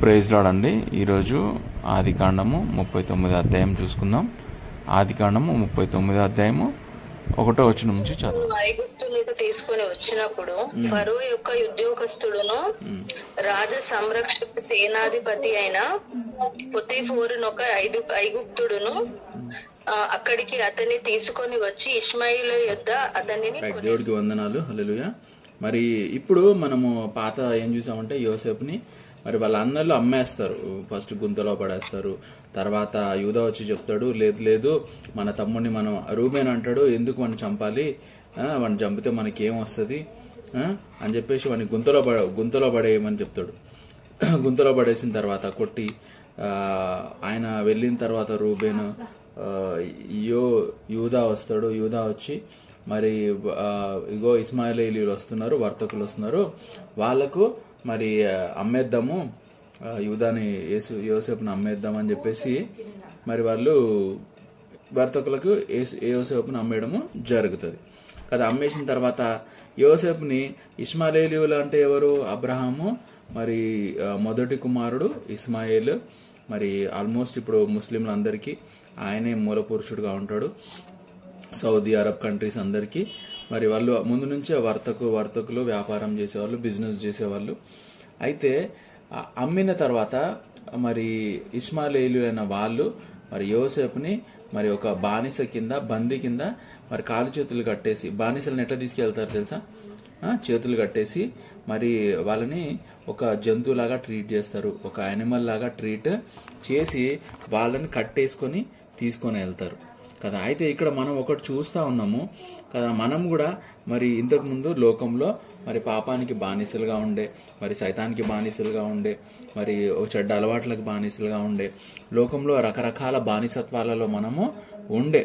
Praise lord అండి. ఈరోజు ఆదికాండము 39 అధ్యాయం చూసుకుందాం. ఆదికాండము 39 అధ్యాయము 1వ వచనం నుంచి చదువు. ఐగుప్తులకు తీసుకొని వచ్చినప్పుడు ఫరో యొక్క ఉద్యోగస్తుడును రాజ సంరక్షక సేనాధిపతి అయిన పొతీఫోరునొక ఐగుప్తుడును అక్కడికి అతన్ని తీసుకొని వచ్చి ఇష్మాయిలు యొద్ద అతనిని. దేవుడికి వందనాలు. హల్లెలూయా. మరి ఇప్పుడు మనము పాత ఏం చూసామంటే యోసేపుని మరి వాళ్ళ అన్నలు అమ్మేస్తారు. ఫస్ట్ గుంతలో పడేస్తారు. తర్వాత యూదా వచ్చి చెప్తాడు, లేదు లేదు మన తమ్ముడిని మనం రూబేన్ అంటాడు, ఎందుకు మనం చంపాలి, వాడిని చంపితే మనకేం వస్తుంది అని చెప్పేసి వాడిని గుంతలో పడేయమని చెప్తాడు. గుంతలో పడేసిన తర్వాత కొట్టి ఆయన వెళ్ళిన తర్వాత రూబేన్ యూదా వస్తాడు. యూదా వచ్చి మరి ఇగో ఇస్మాయిలీలు వస్తున్నారు, వర్తకులు వస్తున్నారు, వాళ్లకు మరి అమ్మేద్దాము, యూదాని యోసేపుని అమ్మేద్దామని చెప్పేసి మరి వాళ్ళు వర్తకులకు యోసేపుని అమ్మేయడము జరుగుతుంది కదా. అమ్మేసిన తర్వాత యోసేపుని ఇస్మాయిలీలు అంటే ఎవరు? అబ్రహాము మరి మొదటి కుమారుడు ఇస్మాయిల్. మరి ఆల్మోస్ట్ ఇప్పుడు ముస్లింలందరికీ ఆయనే మూల పురుషుడుగా ఉంటాడు. సౌదీ అరబ్ కంట్రీస్ అందరికీ మరి వాళ్ళు ముందు నుంచే వర్తకులు వ్యాపారం చేసేవాళ్ళు, బిజినెస్ చేసేవాళ్ళు. అయితే అమ్మిన తర్వాత మరి ఇస్మాయిలీలు అయిన వాళ్ళు మరి యోసేపుని మరి ఒక బానిస కింద, బందీ కింద మరి కాలు చేతులు కట్టేసి, బానిసలను ఎట్లా తీసుకెళ్తారు తెలుసా? చేతులు కట్టేసి మరి వాళ్ళని ఒక జంతువులాగా ట్రీట్ చేస్తారు, ఒక యానిమల్ లాగా ట్రీట్ చేసి వాళ్ళని కట్టేసుకొని తీసుకొని వెళ్తారు కదా. అయితే ఇక్కడ మనం ఒకటి చూస్తా ఉన్నాము కదా, మనం కూడా మరి ఇంతకు ముందు లోకంలో మరి పాపానికి బానిసలుగా ఉండే, మరి సైతానికి బానిసలుగా ఉండే, మరి చెడ్డ అలవాట్లకు బానిసలుగా ఉండే, లోకంలో రకరకాల బానిసత్వాలలో మనము ఉండే.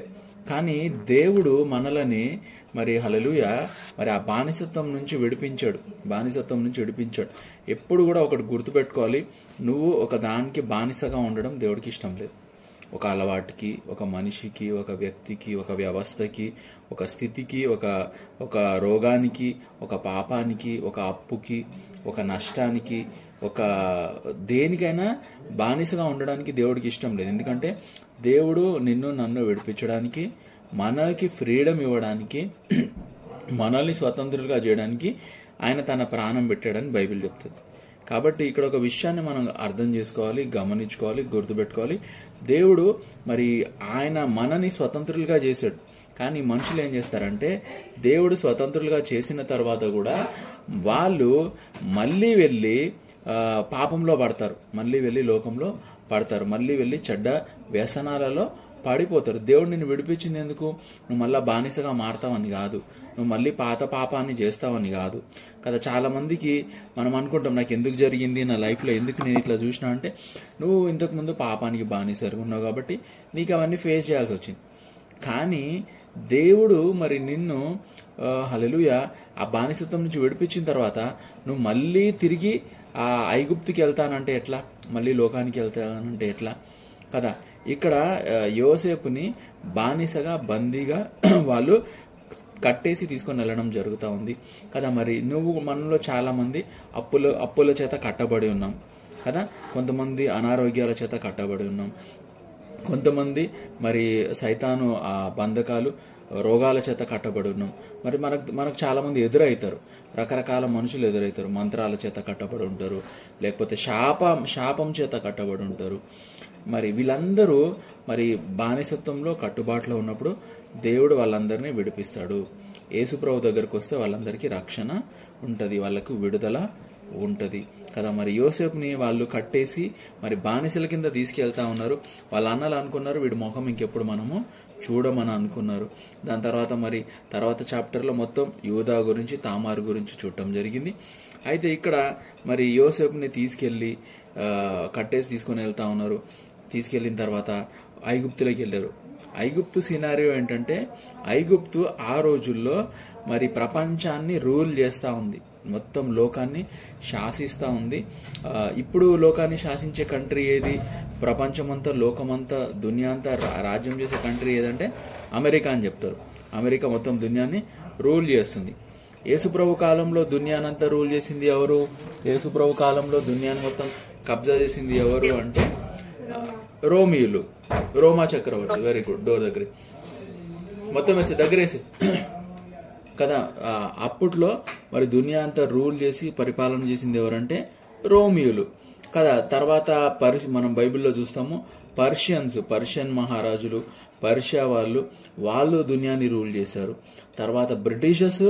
కానీ దేవుడు మనలని మరి హల్లెలూయా మరి ఆ బానిసత్వం నుంచి విడిపించాడు. ఎప్పుడు కూడా ఒకటి గుర్తుపెట్టుకోవాలి, నువ్వు ఒక దానికి బానిసగా ఉండడం దేవుడికి ఇష్టం లేదు. ఒక అలవాటుకి, ఒక మనిషికి, ఒక వ్యక్తికి, ఒక వ్యవస్థకి, ఒక స్థితికి, ఒక రోగానికి, ఒక పాపానికి, ఒక అప్పుకి, ఒక నష్టానికి, ఒక దేనికైనా బానిసగా ఉండడానికి దేవుడికి ఇష్టం లేదు. ఎందుకంటే దేవుడు నిన్ను నన్ను విడిపించడానికి, మనకి ఫ్రీడమ్ ఇవ్వడానికి, మనల్ని స్వతంత్రులుగా చేయడానికి ఆయన తన ప్రాణం పెట్టాడని బైబిల్ చెప్తుంది. కాబట్టి ఇక్కడ ఒక విషయాన్ని మనం అర్థం చేసుకోవాలి, గమనించుకోవాలి, గుర్తుపెట్టుకోవాలి. దేవుడు మరి ఆయన మనని స్వతంత్రులుగా చేశాడు. కానీ మనుషులు ఏం చేస్తారంటే దేవుడు స్వతంత్రులుగా చేసిన తర్వాత కూడా వాళ్ళు మళ్ళీ వెళ్ళి పాపంలో పడతారు, మళ్ళీ వెళ్ళి లోకంలో పడతారు, మళ్ళీ వెళ్ళి చెడ్డ వ్యసనాలలో పడిపోతారు. దేవుడు నిన్ను విడిపించింది ఎందుకు? నువ్వు మళ్ళీ బానిసగా మారతావని కాదు, నువ్వు మళ్ళీ పాత పాపాన్ని చేస్తావని కాదు కదా. చాలా మందికి మనం అనుకుంటాం, నాకు ఎందుకు జరిగింది, నా లైఫ్లో ఎందుకు నేను ఇట్లా చూసినా అంటే, నువ్వు ఇంతకు ముందు పాపానికి బానిసగా ఉన్నావు కాబట్టి నీకు అవన్నీ ఫేస్ చేయాల్సి వచ్చింది. కానీ దేవుడు మరి నిన్ను హల్లెలూయా ఆ బానిసత్వం నుంచి విడిపించిన తర్వాత నువ్వు మళ్ళీ తిరిగి ఆ ఐగుప్తుకి వెళ్తానంటే ఎట్లా, మళ్ళీ లోకానికి వెళ్తానంటే ఎట్లా కదా. ఇక్కడ యోసేపుని బానిసగా, బందీగా వాళ్ళు కట్టేసి తీసుకొని వెళ్ళడం జరుగుతూ ఉంది కదా. మరి మనలో చాలా మంది అప్పుల చేత కట్టబడి ఉన్నాం కదా, కొంతమంది అనారోగ్యాల చేత కట్టబడి ఉన్నాం, కొంతమంది మరి సైతాను ఆ బంధకాలు, రోగాల చేత కట్టబడి ఉన్నాం. మరి మనకు చాలా మంది ఎదురవుతారు, రకరకాల మనుషులు ఎదురవుతారు, మంత్రాల చేత కట్టబడి ఉంటారు, లేకపోతే శాపం చేత కట్టబడి ఉంటారు. మరి వీళ్ళందరూ మరి బానిసత్వంలో కట్టుబాటులో ఉన్నప్పుడు దేవుడు వాళ్ళందరినీ విడిపిస్తాడు. యేసుప్రభు దగ్గరకు వస్తే వాళ్ళందరికీ రక్షణ ఉంటుంది, వాళ్ళకు విడుదల ఉంటుంది కదా. మరి యోసేపుని వాళ్ళు కట్టేసి మరి బానిసల కింద తీసుకెళ్తా ఉన్నారు. వాళ్ళ అన్నలు అనుకున్నారు వీడి ముఖం ఇంకెప్పుడు మనము చూడమని అనుకున్నారు. దాని తర్వాత చాప్టర్లో మొత్తం యూదా గురించి, తామారు గురించి చూడటం జరిగింది. అయితే ఇక్కడ మరి యోసేపుని తీసుకెళ్లి కట్టేసి తీసుకొని వెళ్తా ఉన్నారు. తీసుకెళ్లిన తర్వాత ఐగుప్తులోకి వెళ్ళారు. ఐగుప్తు సినారియో ఏంటంటే, ఐగుప్తు ఆ రోజుల్లో మరి ప్రపంచాన్ని రూల్ చేస్తూ ఉంది, మొత్తం లోకాన్ని శాసిస్తూ ఉంది. ఇప్పుడు లోకాన్ని శాసించే కంట్రీ ఏది? ప్రపంచమంతా, లోకమంతా, దునియా అంతా రాజ్యం చేసే కంట్రీ ఏదంటే అమెరికా అని చెప్తారు. అమెరికా మొత్తం దునియాని రూల్ చేస్తుంది. యేసుప్రభు కాలంలో దునియానంతా రూల్ చేసింది ఎవరు? యేసుప్రభు కాలంలో దునియాని మొత్తం కబ్జా చేసింది ఎవరు అంటే రోమియులు, రోమా చక్రవర్తి. వెరీ గుడ్, డోర్ దగ్గర మొత్తం వేసి దగ్గరేసి కదా. అప్పట్లో మరి దునియా అంతా రూల్ చేసి పరిపాలన చేసింది ఎవరంటే రోమియులు కదా. తర్వాత మనం బైబిల్లో చూస్తాము పర్షియన్ మహారాజులు, పర్షియా వాళ్ళు దునియాని రూల్ చేశారు. తర్వాత బ్రిటిషర్స్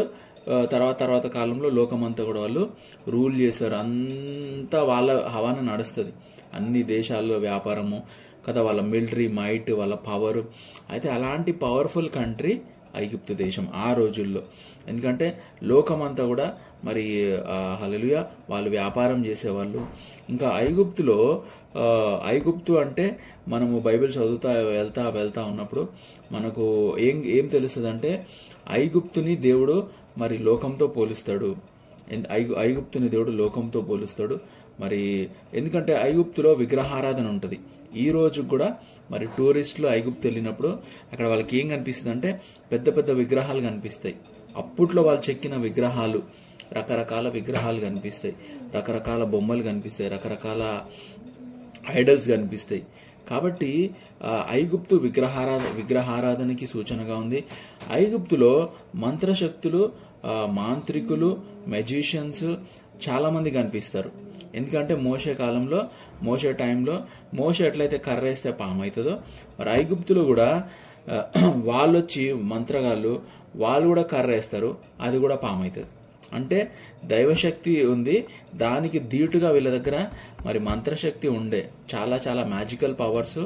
తర్వాత కాలంలో లోకమంతా కూడా వాళ్ళు రూల్ చేశారు. అంతా వాళ్ళ హవాన నడుస్తుంది, అన్ని దేశాల్లో వ్యాపారము కదా, వాళ్ళ మిలిటరీ మైట్, వాళ్ళ పవర్. అయితే అలాంటి పవర్ఫుల్ కంట్రీ ఐగుప్తు దేశం ఆ రోజుల్లో. ఎందుకంటే లోకమంతా కూడా మరి హల్లెలూయా వాళ్ళు వ్యాపారం చేసేవాళ్ళు. ఇంకా ఐగుప్తు అంటే మనము బైబిల్ చదువుతా వెళ్తా ఉన్నప్పుడు మనకు ఏం తెలుస్తుంది అంటే ఐగుప్తుని దేవుడు మరి లోకంతో పోలుస్తాడు. ఐగుప్తుని దేవుడు లోకంతో పోలుస్తాడు. మరి ఎందుకంటే ఐగుప్తులో విగ్రహారాధన ఉంటుంది. ఈ రోజు కూడా మరి టూరిస్టులు ఐగుప్తు వెళ్ళినప్పుడు అక్కడ వాళ్ళకి ఏం కనిపిస్తుంది అంటే పెద్ద పెద్ద విగ్రహాలు కనిపిస్తాయి. అప్పట్లో వాళ్ళు చెక్కిన విగ్రహాలు, రకరకాల విగ్రహాలు కనిపిస్తాయి, రకరకాల బొమ్మలు కనిపిస్తాయి, రకరకాల ఐడల్స్ కనిపిస్తాయి. కాబట్టి ఐగుప్తు విగ్రహారాధనకి సూచనగా ఉంది. ఐగుప్తులో మంత్రశక్తులు, మాంత్రికులు, మెజిషియన్స్ చాలా మంది కనిపిస్తారు. ఎందుకంటే మోషే టైంలో మోషే ఎట్లయితే కర్రేస్తే పాము అవుతుందో మరి ఐగుప్తులో కూడా వాళ్ళు వచ్చి మంత్రగాళ్ళు వాళ్ళు కూడా కర్రేస్తారు, అది కూడా పాము అవుతుంది. అంటే దైవశక్తి ఉంది, దానికి ధీటుగా వీళ్ళ దగ్గర మరి మంత్రశక్తి ఉండే, చాలా చాలా మ్యాజికల్ పవర్స్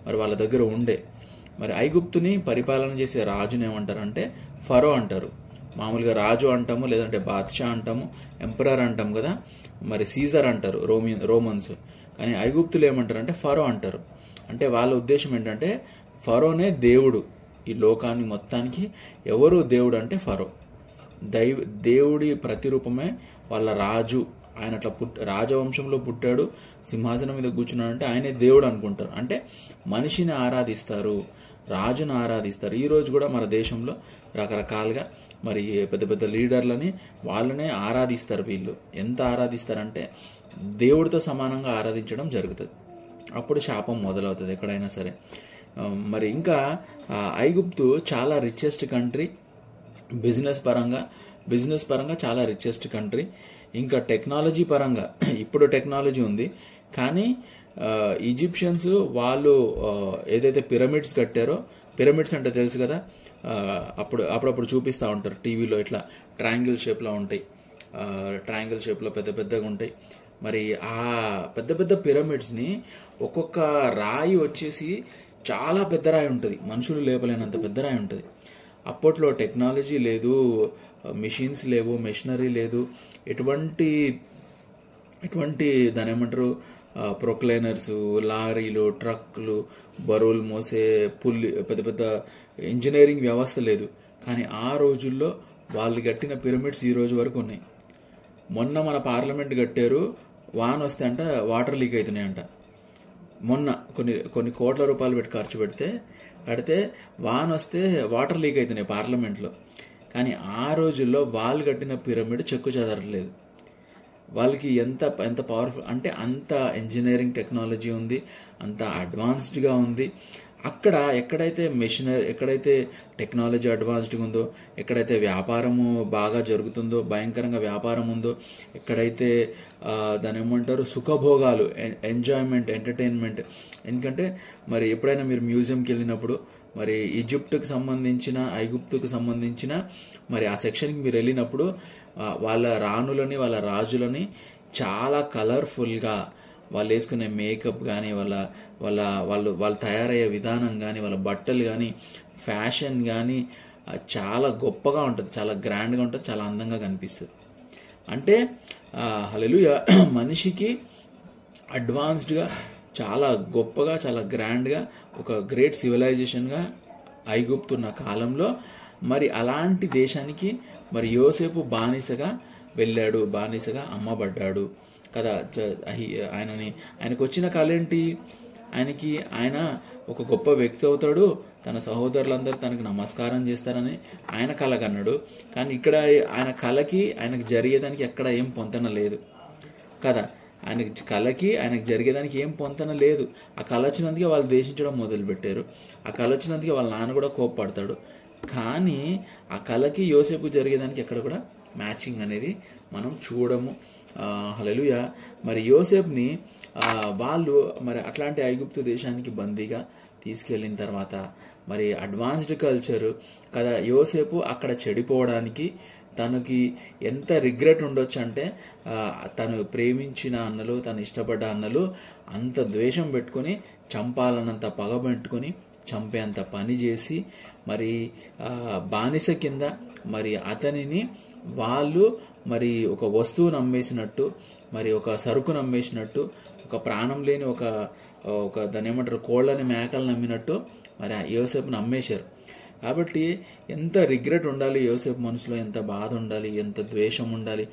మరి వాళ్ళ దగ్గర ఉండే. మరి ఐగుప్తుని పరిపాలన చేసే రాజుని ఏమంటారంటే ఫరో అంటారు. మామూలుగా రాజు అంటాము, లేదంటే బాద్షా అంటాము, ఎంపరర్ అంటాం కదా, మరి సీజర్ అంటారు రోమన్స్. కానీ ఐగుప్తులు ఏమంటారంటే ఫరో అంటారు. అంటే వాళ్ళ ఉద్దేశం ఏంటంటే ఫరోనే దేవుడు, ఈ లోకాన్ని మొత్తానికి ఎవరు దేవుడు అంటే ఫరో. దేవుడి ప్రతిరూపమే వాళ్ళ రాజు. ఆయన అట్లా రాజవంశంలో పుట్టాడు, సింహాసనం మీద కూర్చున్నాడంటే ఆయనే దేవుడు అనుకుంటారు. అంటే మనిషిని ఆరాధిస్తారు, రాజును ఆరాధిస్తారు. ఈ రోజు కూడా మన దేశంలో రకరకాలుగా మరి పెద్ద పెద్ద లీడర్లని వాళ్ళనే ఆరాధిస్తారు. వీళ్ళు ఎంత ఆరాధిస్తారంటే దేవుడితో సమానంగా ఆరాధించడం జరుగుతుంది. అప్పుడు శాపం మొదలవుతుంది ఎక్కడైనా సరే. మరి ఇంకా ఐగుప్తు చాలా రిచెస్ట్ కంట్రీ, బిజినెస్ పరంగా చాలా రిచెస్ట్ కంట్రీ. ఇంకా టెక్నాలజీ పరంగా ఇప్పుడు టెక్నాలజీ ఉంది, కానీ ఈజిప్షియన్స్ వాళ్ళు ఏదైతే పిరమిడ్స్ కట్టారో, పిరమిడ్స్ అంటే తెలుసు కదా, అప్పుడప్పుడు చూపిస్తూ ఉంటారు టీవీలో, ఇట్లా ట్రయాంగిల్ షేప్లో ఉంటాయి, ట్రయాంగిల్ షేప్లో పెద్ద పెద్దగా ఉంటాయి. మరి ఆ పెద్ద పెద్ద పిరమిడ్స్ని ఒక్కొక్క రాయి వచ్చేసి చాలా పెద్ద రాయి ఉంటుంది, మనుషులు లేపలేనంత పెద్ద రాయి ఉంటుంది. అప్పట్లో టెక్నాలజీ లేదు, మిషన్స్ లేవు, మెషినరీ లేదు, ఎటువంటి దాని ఏమంటారు ప్రొక్లైనర్స్, లారీలు, ట్రక్లు, బరువులు మోసే పెద్ద పెద్ద ఇంజనీరింగ్ వ్యవస్థ లేదు. కానీ ఆ రోజుల్లో వాళ్ళు కట్టిన పిరమిడ్స్ ఈ రోజు వరకు ఉన్నాయి. మొన్న మన పార్లమెంట్ కట్టారు, వాన వస్తే అంట వాటర్ లీక్ అవుతున్నాయంట. మొన్న కొన్ని కోట్ల రూపాయలు పెట్టి ఖర్చు కడితే వాన వస్తే వాటర్ లీక్ అవుతున్నాయి పార్లమెంట్లో. కానీ ఆ రోజుల్లో వాళ్ళు కట్టిన పిరమిడ్ చెక్కు చెదరట్లేదు. వాళ్ళకి ఎంత పవర్ఫుల్ అంటే అంత ఇంజనీరింగ్ టెక్నాలజీ ఉంది, అంత అడ్వాన్స్డ్గా ఉంది. అక్కడ ఎక్కడైతే టెక్నాలజీ అడ్వాన్స్డ్గా ఉందో, ఎక్కడైతే వ్యాపారము బాగా జరుగుతుందో, భయంకరంగా వ్యాపారం ఉందో, ఎక్కడైతే దాని ఏమంటారు సుఖభోగాలు, ఎంజాయ్మెంట్, ఎంటర్టైన్మెంట్. ఎందుకంటే మరి ఎప్పుడైనా మీరు మ్యూజియంకి వెళ్ళినప్పుడు మరి ఈజిప్ట్కి సంబంధించిన, ఐగుప్తుకు సంబంధించిన మరి ఆ సెక్షన్కి మీరు వెళ్ళినప్పుడు వాళ్ళ రాణులని, వాళ్ళ రాజులని చాలా కలర్ఫుల్గా వాళ్ళు వేసుకునే మేకప్ కానీ, వాళ్ళు తయారయ్యే విధానం కానీ, వాళ్ళ బట్టలు కానీ, ఫ్యాషన్ కానీ చాలా గొప్పగా ఉంటుంది, చాలా గ్రాండ్గా ఉంటుంది, చాలా అందంగా కనిపిస్తుంది. అంటే హల్లెలూయా, మనిషికి అడ్వాన్స్డ్గా, చాలా గొప్పగా, చాలా గ్రాండ్గా, ఒక గ్రేట్ సివిలైజేషన్గా ఐగుప్తున్న కాలంలో మరి అలాంటి దేశానికి మరి యోసేపు బానిసగా వెళ్ళాడు, బానిసగా అమ్మబడ్డాడు కదా. ఆయనకు వచ్చిన కళ ఏంటి? ఆయన ఒక గొప్ప వ్యక్తి అవుతాడు, తన సహోదరులందరూ తనకు నమస్కారం చేస్తారని ఆయన కలగన్నాడు. కానీ ఇక్కడ ఆయన కలకి ఆయనకు జరిగేదానికి ఎక్కడ ఏం పొంతన లేదు కదా. ఆయనకు జరిగేదానికి ఏం పొంతన లేదు. ఆ కళ వచ్చినందుకే వాళ్ళు దేశించడం మొదలుపెట్టారు. ఆ కళ వచ్చినందుకే వాళ్ళ నాన్న కూడా కోప్పడతాడు. కానీ ఆ కళకి యోసేపు జరిగేదానికి ఎక్కడ కూడా మ్యాచింగ్ అనేది మనం చూడము. హల్లెలూయా. మరి యోసేపుని వాళ్ళు మరి అట్లాంటి ఐగుప్తు దేశానికి బందీగా తీసుకెళ్ళిన తర్వాత మరి అడ్వాన్స్డ్ కల్చర్ కదా, యోసేపు అక్కడ చెడిపోవడానికి తనకి ఎంత రిగ్రెట్ ఉండొచ్చు అంటే తను ప్రేమించిన అన్నలు, తను ఇష్టపడ్డ అన్నలు అంత ద్వేషం పెట్టుకొని చంపాలన్నంత పగ పెట్టుకొని చంపేంత పని చేసి మరి బానిస కింద మరి అతనిని వాళ్ళు మరి ఒక వస్తువును అమ్మేసినట్టు, మరి ఒక సరుకును అమ్మేసినట్టు, ఒక ప్రాణం లేని ఒక దాన్ని ఏమంటారు కోళ్ళని మేకలను నమ్మినట్టు మరి యోసేపుని అమ్మేశారు. కాబట్టి ఎంత రిగ్రెట్ ఉండాలి యోసేపు మనసులో, ఎంత బాధ ఉండాలి, ఎంత ద్వేషం ఉండాలి,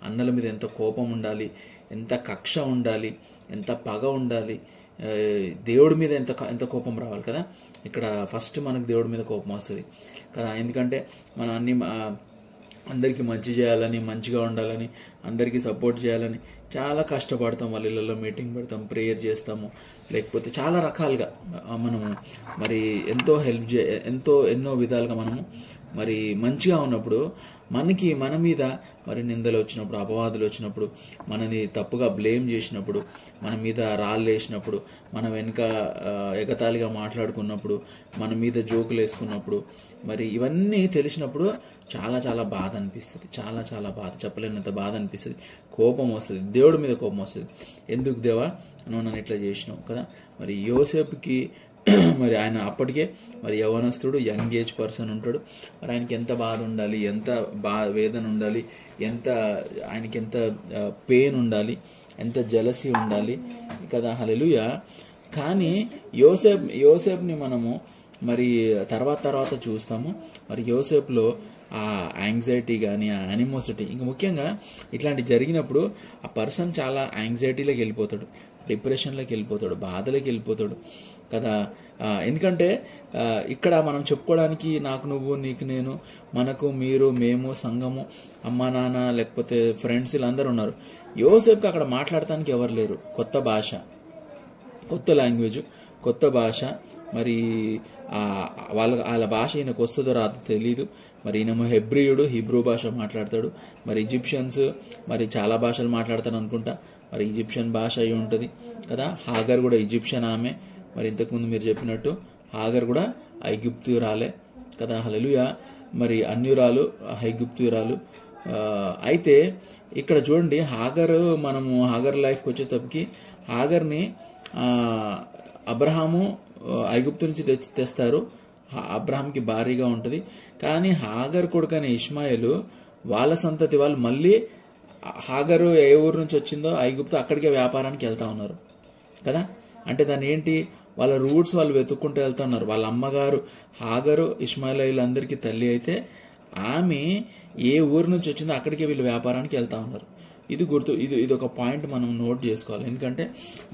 అన్నల మీద ఎంత కోపం ఉండాలి, ఎంత కక్ష ఉండాలి, ఎంత పగ ఉండాలి, దేవుడి మీద ఎంత కోపం రావాలి కదా. ఇక్కడ ఫస్ట్ మనకు దేవుడి మీద కోపం వస్తుంది కదా. ఎందుకంటే మనం అందరికీ మంచి చేయాలని, మంచిగా ఉండాలని, అందరికీ సపోర్ట్ చేయాలని చాలా కష్టపడతాం. వాళ్ళ ఇళ్ళల్లో మీటింగ్ పెడతాం, ప్రేయర్ చేస్తాము, లేకపోతే చాలా రకాలుగా మనము మరి ఎన్నో విధాలుగా మనము మరి మంచిగా ఉన్నప్పుడు మన మీద మరి నిందలు వచ్చినప్పుడు, అపవాదులు వచ్చినప్పుడు, మనని తప్పుగా బ్లేమ్ చేసినప్పుడు, మన మీద రాళ్ళు వేసినప్పుడు, మన వెనుక ఎగతాళిగా మాట్లాడుకున్నప్పుడు, మన మీద జోకులు వేసుకున్నప్పుడు, మరి ఇవన్నీ తెలిసినప్పుడు చాలా చాలా బాధ అనిపిస్తుంది. చాలా చాలా బాధ, చెప్పలేనంత బాధ అనిపిస్తుంది. కోపం వస్తుంది, దేవుడి మీద కోపం వస్తుంది. ఎందుకు దేవా నువ్వు నన్ను ఇట్లా చేసినావు కదా. మరి యోసేపుకి మరి ఆయన అప్పటికే మరి యవనస్తుడు, యంగ్ ఏజ్ పర్సన్ ఉంటాడు. మరి ఆయనకి ఎంత బాధ ఉండాలి, ఎంత వేదన ఉండాలి, ఆయనకి ఎంత పెయిన్ ఉండాలి, ఎంత జలసీ ఉండాలి కదా. హల్లెలూయా. కానీ యోసేపుని మనము మరి తర్వాత చూస్తాము. మరి యోసేపులో ఆ యాంగ్జైటీ కానీ, ఆ యానిమోసిటీ, ఇంకా ముఖ్యంగా ఇట్లాంటి జరిగినప్పుడు ఆ పర్సన్ చాలా యాంగ్జైటీలోకి వెళ్ళిపోతాడు, డిప్రెషన్లోకి వెళ్ళిపోతాడు, బాధలోకి వెళ్ళిపోతాడు కదా. ఎందుకంటే ఇక్కడ మనం చెప్పుకోవడానికి నాకు నువ్వు, నీకు నేను, మనకు మీరు, మేము, సంఘము, అమ్మ నాన్న, లేకపోతే ఫ్రెండ్స్ వీళ్ళందరూ ఉన్నారు. యోసేపుకి అక్కడ మాట్లాడటానికి ఎవరు లేరు. కొత్త భాష, కొత్త లాంగ్వేజ్, కొత్త భాష. మరి వాళ్ళ భాష ఈయనకు వస్తుందో రాదో తెలీదు. మరి ఈయనేమో హీబ్రూ భాష మాట్లాడతాడు. మరి ఈజిప్షియన్స్ మరి చాలా భాషలు మాట్లాడతారు అనుకుంటా. మరి ఈజిప్షియన్ భాష అయి ఉంటుంది కదా. హాగర్ కూడా ఈజిప్షియన్ ఆమె. మరి ఇంతకుముందు మీరు చెప్పినట్టు హాగర్ కూడా ఐగుప్తురాలే కదా. హల్లెలూయా. మరి అన్యురాలు, ఐగుప్తురాలు. అయితే ఇక్కడ చూడండి, మనము హాగర్ లైఫ్కి వచ్చేటప్పటికి హాగర్ని అబ్రహాము ఐగుప్తు నుంచి తెస్తారు. అబ్రహాంకి భారీగా ఉంటుంది. కానీ హాగర్ కొడుకనే ఇష్మాయేలు వాళ్ళ సంతతి వాళ్ళు మళ్ళీ హాగరు ఏ ఊరు నుంచి వచ్చిందో ఐగుప్తు అక్కడికే వ్యాపారానికి వెళ్తా ఉన్నారు కదా. అంటే దాని ఏంటి, వాళ్ళ రూట్స్ వాళ్ళు వెతుక్కుంటూ వెళ్తా ఉన్నారు. వాళ్ళ అమ్మగారు హాగరు ఇష్మాయిలీలందరికీ తల్లి అయితే ఆమె ఏ ఊరు నుంచి వచ్చిందో అక్కడికే వీళ్ళు వ్యాపారానికి వెళ్తా ఉన్నారు. ఇది ఒక పాయింట్ మనం నోట్ చేసుకోవాలి. ఎందుకంటే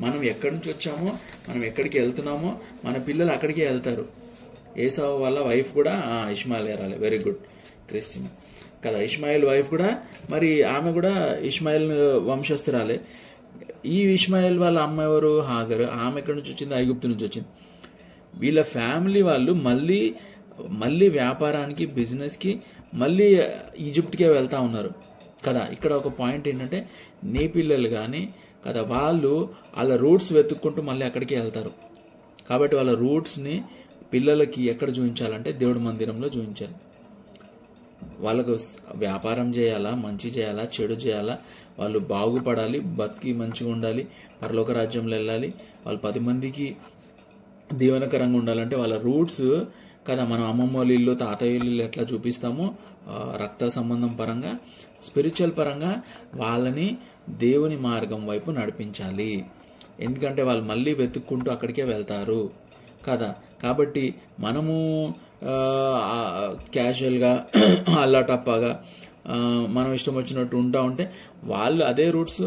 మనం ఎక్కడి నుంచి వచ్చామో, మనం ఎక్కడికి వెళ్తున్నామో మన పిల్లలు అక్కడికే వెళ్తారు. ఏసావు వాళ్ళ వైఫ్ కూడా ఇష్మాయిల్, వెరీ గుడ్ క్రిస్టియన్ కదా. ఇష్మాయిల్ వైఫ్ కూడా మరి ఆమె కూడా ఇష్మాయిల్ వంశస్థురాలే. ఈ ఇష్మాయిల్ వాళ్ళ అమ్మ ఎవరు, హాగర్. ఆమె ఎక్కడి నుంచి వచ్చింది, ఐగుప్తు నుంచి వచ్చింది. వీళ్ళ ఫ్యామిలీ వాళ్ళు మళ్ళీ వ్యాపారానికి, బిజినెస్కి మళ్ళీ ఈజిప్ట్కే వెళ్తా ఉన్నారు కదా. ఇక్కడ ఒక పాయింట్ ఏంటంటే, నీ పిల్లలు కానీ కదా వాళ్ళ రూట్స్ వెతుక్కుంటూ మళ్ళీ అక్కడికే వెళ్తారు. కాబట్టి వాళ్ళ రూట్స్ని పిల్లలకి ఎక్కడ చూపించాలంటే దేవుడి మందిరంలో చూపించాలి. వాళ్ళకు వ్యాపారం చేయాలా, మంచి చేయాలా, చెడు చేయాలా, వాళ్ళు బాగుపడాలి, బతికి మంచిగా ఉండాలి, పరలోక రాజ్యంలో వెళ్ళాలి, వాళ్ళు 10 మందికి దీవెనకరంగా ఉండాలంటే వాళ్ళ రూట్స్ కదా. మనం అమ్మమ్మ వాళ్ళ ఇల్లు, తాతయ్య ఇల్లు ఎట్లా చూపిస్తామో రక్త సంబంధం పరంగా, స్పిరిచువల్ పరంగా వాళ్ళని దేవుని మార్గం వైపు నడిపించాలి. ఎందుకంటే వాళ్ళు మళ్ళీ వెతుక్కుంటూ అక్కడికే వెళ్తారు కదా. కాబట్టి మనము క్యాజువల్గా అల్లాటప్పాగా మనం ఇష్టం వచ్చినట్టు ఉంటే వాళ్ళు అదే రూట్స్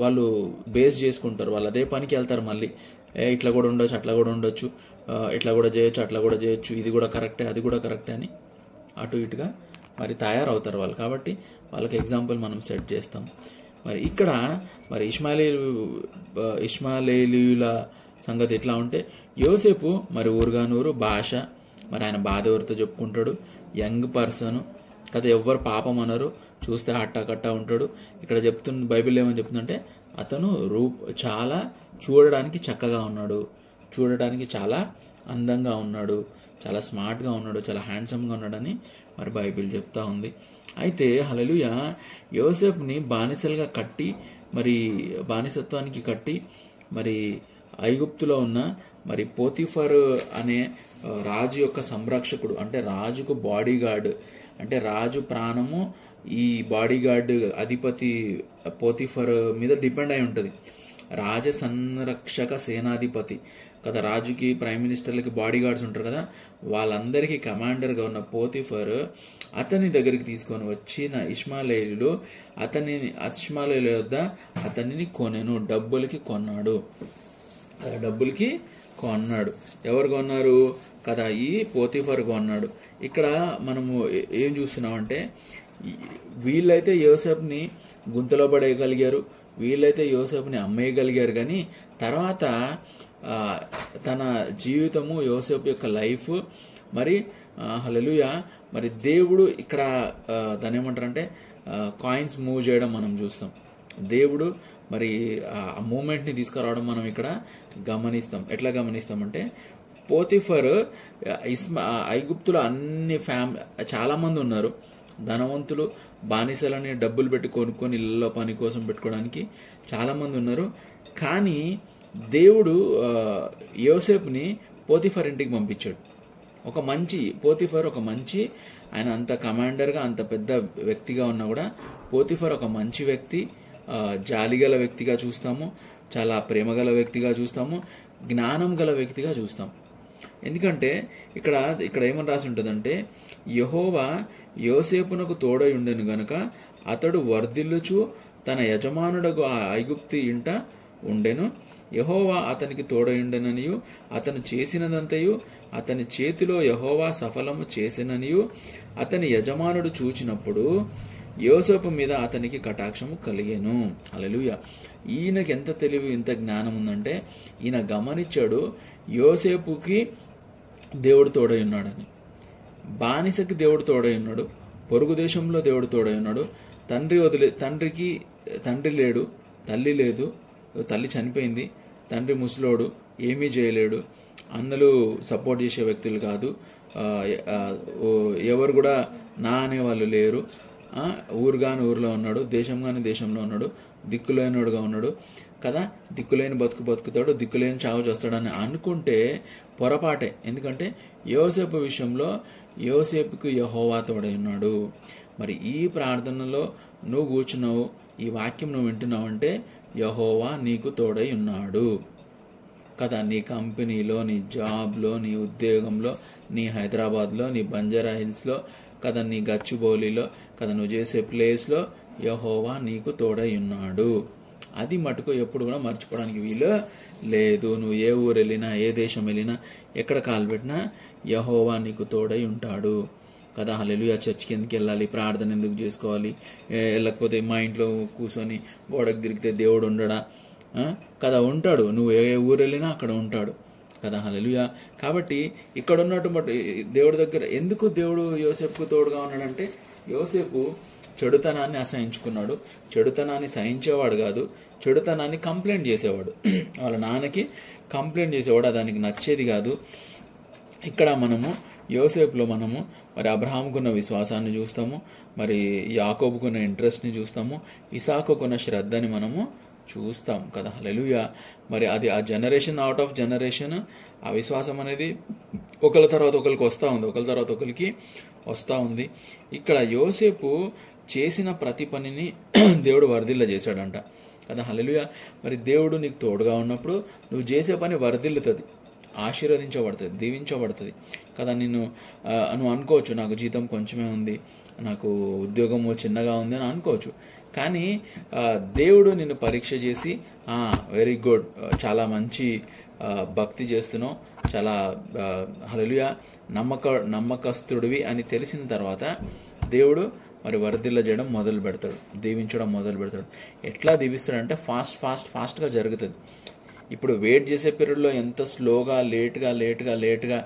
వాళ్ళు బేస్ చేసుకుంటారు, వాళ్ళు అదే పనికి వెళ్తారు. మళ్ళీ ఇట్లా కూడా ఉండొచ్చు, అట్లా కూడా ఉండొచ్చు, ఇట్లా కూడా చేయొచ్చు, అట్లా కూడా చేయొచ్చు, ఇది కూడా కరెక్టే, అది కూడా కరెక్టే అని అటు ఇటుగా మరి తయారవుతారు వాళ్ళు. కాబట్టి వాళ్ళకి ఎగ్జాంపుల్ మనం సెట్ చేస్తాం. మరి ఇక్కడ మరి ఇష్మాయేలీయుల సంగతి ఎట్లా ఉంటే, యోసేపు మరి ఊరుగానూరు భాష, మరి ఆయన బాధ ఎవరితో చెప్పుకుంటాడు, యంగ్ పర్సన్ కదా, ఎవ్వరు పాపం అనరు, చూస్తే హట్టాకట్టా ఉంటాడు. ఇక్కడ బైబిల్ ఏమని చెప్తుందంటే అతను చాలా చూడడానికి చక్కగా ఉన్నాడు, చూడడానికి చాలా అందంగా ఉన్నాడు, చాలా స్మార్ట్గా ఉన్నాడు, చాలా హ్యాండ్సమ్గా ఉన్నాడని మరి బైబిల్ చెప్తా ఉంది. అయితే హల్లెలూయా, యోసేపుని బానిసలుగా కట్టి, మరి బానిసత్వానికి కట్టి, మరి ఐగుప్తులో ఉన్న మరి పోతిఫర్ అనే రాజు యొక్క సంరక్షకుడు, అంటే రాజుకు బాడీ గార్డ్, అంటే రాజు ప్రాణము ఈ బాడీ గార్డ్ అధిపతి పోతిఫర్ మీద డిపెండ్ అయి ఉంటుంది. రాజ సంరక్షక సేనాధిపతి కదా, రాజుకి ప్రైమ్ మినిస్టర్లకి బాడీ గార్డ్స్ ఉంటారు కదా, వాళ్ళందరికీ కమాండర్గా ఉన్న పోతిఫర్ అతని దగ్గరికి తీసుకొని వచ్చిన ఇష్మాయేలీయులు ఇష్మాయేలీయుల వద్ద అతనిని కొనెను, డబ్బులకి కొన్నాడు. ఎవరు కొన్నారు కదా, ఈ పోతిఫర్ కొన్నాడు. ఇక్కడ మనము ఏం చూస్తున్నామంటే, వీళ్ళైతే యోసేపుని గుంతలో పడేయగలిగారు, వీళ్ళైతే యోసేపుని అమ్మేయగలిగారు, కానీ తర్వాత తన జీవితము, యోసేపు యొక్క లైఫ్ మరి హల్లెలూయా, మరి దేవుడు ఇక్కడ దాని ఏమంటారంటే కాయిన్స్ మూవ్ చేయడం మనం చూస్తాం. దేవుడు మరి ఆ మూమెంట్ని తీసుకురావడం మనం ఇక్కడ గమనిస్తాం. ఎట్లా గమనిస్తామంటే, పోతిఫర్ ఐగుప్తులో అన్ని చాలా మంది ఉన్నారు, ధనవంతులు, బానిసలని డబ్బులు పెట్టి కొనుక్కొని ఇళ్ళలో పని కోసం పెట్టుకోవడానికి చాలా మంది ఉన్నారు. కానీ దేవుడు యోసేపుని పోతిఫర్ ఇంటికి పంపించాడు. పోతిఫర్ ఒక మంచి, ఆయన అంత కమాండర్గా అంత పెద్ద వ్యక్తిగా ఉన్నా కూడా పోతిఫర్ ఒక మంచి వ్యక్తి, జాలిగల వ్యక్తిగా చూస్తాము, చాలా ప్రేమగల వ్యక్తిగా చూస్తాము, జ్ఞానం గల వ్యక్తిగా చూస్తాం. ఎందుకంటే ఇక్కడ ఏమని రాసి ఉంటుందంటే, యెహోవా యోసేపునకు తోడై ఉండెను గనుక అతడు వర్ధిల్లుచు తన యజమానుడకు ఆ ఐగుప్తి ఇంట ఉండెను. యెహోవా అతనికి తోడయుండెననియు అతను చేసినదంతయు అతని చేతిలో యెహోవా సఫలము చేసిననియు అతని యజమానుడు చూచినప్పుడు యోసేపు మీద అతనికి కటాక్షము కలిగెను. హల్లెలూయా. ఈయనకి ఎంత తెలివి, ఇంత జ్ఞానం ఉందంటే, ఈయన గమనించాడు యోసేపుకి దేవుడు తోడై ఉన్నాడని, బానిసకి దేవుడు తోడై ఉన్నాడు, పొరుగు దేశంలో దేవుడు తోడై ఉన్నాడు, తండ్రి లేడు, తల్లి లేదు, తల్లి చనిపోయింది, తండ్రి ముసలోడు, ఏమీ చేయలేడు, అన్నలు సపోర్ట్ చేసే వ్యక్తులు కాదు, ఎవరు కూడా నా అనేవాళ్ళు లేరు, ఊరుగాని ఊరిలో ఉన్నాడు, దేశం కాని దేశంలో ఉన్నాడు, దిక్కులేనివాడుగా ఉన్నాడు కదా, దిక్కులేని బతుకుతాడు, దిక్కులేని చావు చేస్తాడని అనుకుంటే పొరపాటే. ఎందుకంటే యోసేపు విషయంలో యోసేపుకు యెహోవా తోడై ఉన్నాడు. మరి ఈ ప్రార్థనలో నువ్వు కూర్చున్నావు, ఈ వాక్యం నువ్వు వింటున్నావు అంటే యెహోవా నీకు తోడై ఉన్నాడు కదా. నీ కంపెనీలో, నీ జాబ్లో, నీ ఉద్యోగంలో, నీ హైదరాబాద్లో, నీ బంజారా హిల్స్లో కదా, నీ గచ్చిబౌలిలో కదా, నువ్వు చేసే ప్లేస్లో యెహోవా నీకు తోడై ఉన్నాడు. అది మటుకు ఎప్పుడు కూడా మర్చిపోవడానికి వీలు లేదు. నువ్వు ఏ ఊరు వెళ్ళినా, ఏ దేశం వెళ్ళినా, ఎక్కడ కాలు పెట్టినా యెహోవా నీకు తోడై ఉంటాడు కదా. హల్లెలూయా. చర్చికి ఎందుకు వెళ్ళాలి, ప్రార్థన ఎందుకు చేసుకోవాలి, వెళ్ళకపోతే మా ఇంట్లో కూర్చొని గోడకు తిరిగితే దేవుడు ఉండడా కదా, ఉంటాడు. నువ్వు ఏ ఊరు వెళ్ళినా అక్కడ ఉంటాడు కదా. హల్లెలూయా. కాబట్టి ఇక్కడ ఉన్నటువంటి దేవుడి దగ్గర ఎందుకు దేవుడు యోసేపుకు తోడుగా ఉన్నాడంటే, యోసేపు చెడుతనాన్ని అసహించుకున్నాడు, చెడుతనాన్ని సహించేవాడు కాదు, చెడుతనాన్ని కంప్లైంట్ చేసేవాడు, వాళ్ళ నాన్నకి కంప్లైంట్ చేసేవాడు, దానికి నచ్చేది కాదు. ఇక్కడ మనము యోసేపులో మనము మరి అబ్రహాముకున్న విశ్వాసాన్ని చూస్తాము, మరి యాకోబుకున్న ఇంట్రెస్ట్ని చూస్తాము, ఇసాకుకున్న శ్రద్ధని మనము చూస్తాం కదా. హల్లెలూయా. మరి అది ఆ జనరేషన్ అవుట్ ఆఫ్ జనరేషన్ ఆ విశ్వాసం అనేది ఒకరి తర్వాత ఒకరికి వస్తూ ఉంది. ఇక్కడ యోసేపు చేసిన ప్రతి పనిని దేవుడు వర్ధిల్ల చేశాడంట కదా. హల్లెలూయా. మరి దేవుడు నీకు తోడుగా ఉన్నప్పుడు నువ్వు చేసే పని వర్ధిల్లుతుంది, ఆశీర్వదించబడుతుంది, దీవించబడుతుంది కదా. నువ్వు అనుకోవచ్చు నాకు జీతం కొంచెమే ఉంది, నాకు ఉద్యోగం చిన్నగా ఉంది అని అనుకోవచ్చు, కానీ దేవుడు నిన్ను పరీక్ష చేసి వెరీ గుడ్, చాలా మంచి భక్తి చేస్తున్నావు, చాలా హల్లెలూయా నమ్మకస్తుడివి అని తెలిసిన తర్వాత దేవుడు మరి వర్ధిల్ల చేయడం మొదలు పెడతాడు, దీవించడం మొదలు పెడతాడు. ఎట్లా దీవిస్తాడంటే ఫాస్ట్గా జరుగుతుంది. ఇప్పుడు వెయిట్ చేసే పీరియడ్లో ఎంత స్లోగా లేట్గా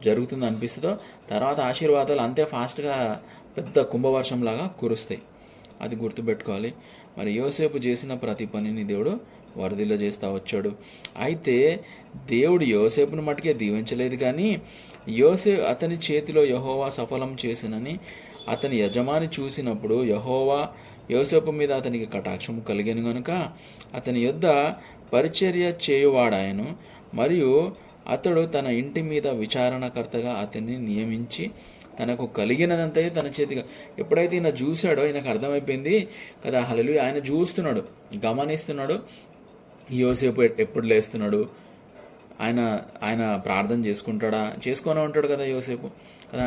జరుగుతుంది అనిపిస్తుందో, తర్వాత ఆశీర్వాదాలు అంతే ఫాస్ట్గా పెద్ద కుంభవర్షం లాగా కురుస్తాయి. అది గుర్తుపెట్టుకోవాలి. మరి యోసేపు చేసిన ప్రతి పనిని దేవుడు వరదిల్ల చేస్తా వచ్చాడు. అయితే దేవుడు యోసేపును మటుకే దీవించలేదు, కానీ అతని చేతిలో యెహోవా సఫలం చేసినని అతని యజమాని చూసినప్పుడు యెహోవా యోసేపు మీద అతనికి కటాక్షము కలిగెను గనుక అతని యొద్ద పరిచర్య చేయువాడాయను. మరియు అతడు తన ఇంటి మీద విచారణకర్తగా అతన్ని నియమించి తనకు కలిగినదంతా తన చేతిగా. ఎప్పుడైతే ఈయన చూశాడో ఈయనకు అర్థమైపోయింది కదా, హల్లెలూయా. ఆయన చూస్తున్నాడు, గమనిస్తున్నాడు యోసేపు ఎప్పుడు లేస్తున్నాడు, ఆయన ప్రార్థన చేసుకొని ఉంటాడు కదా యోసేపు కదా.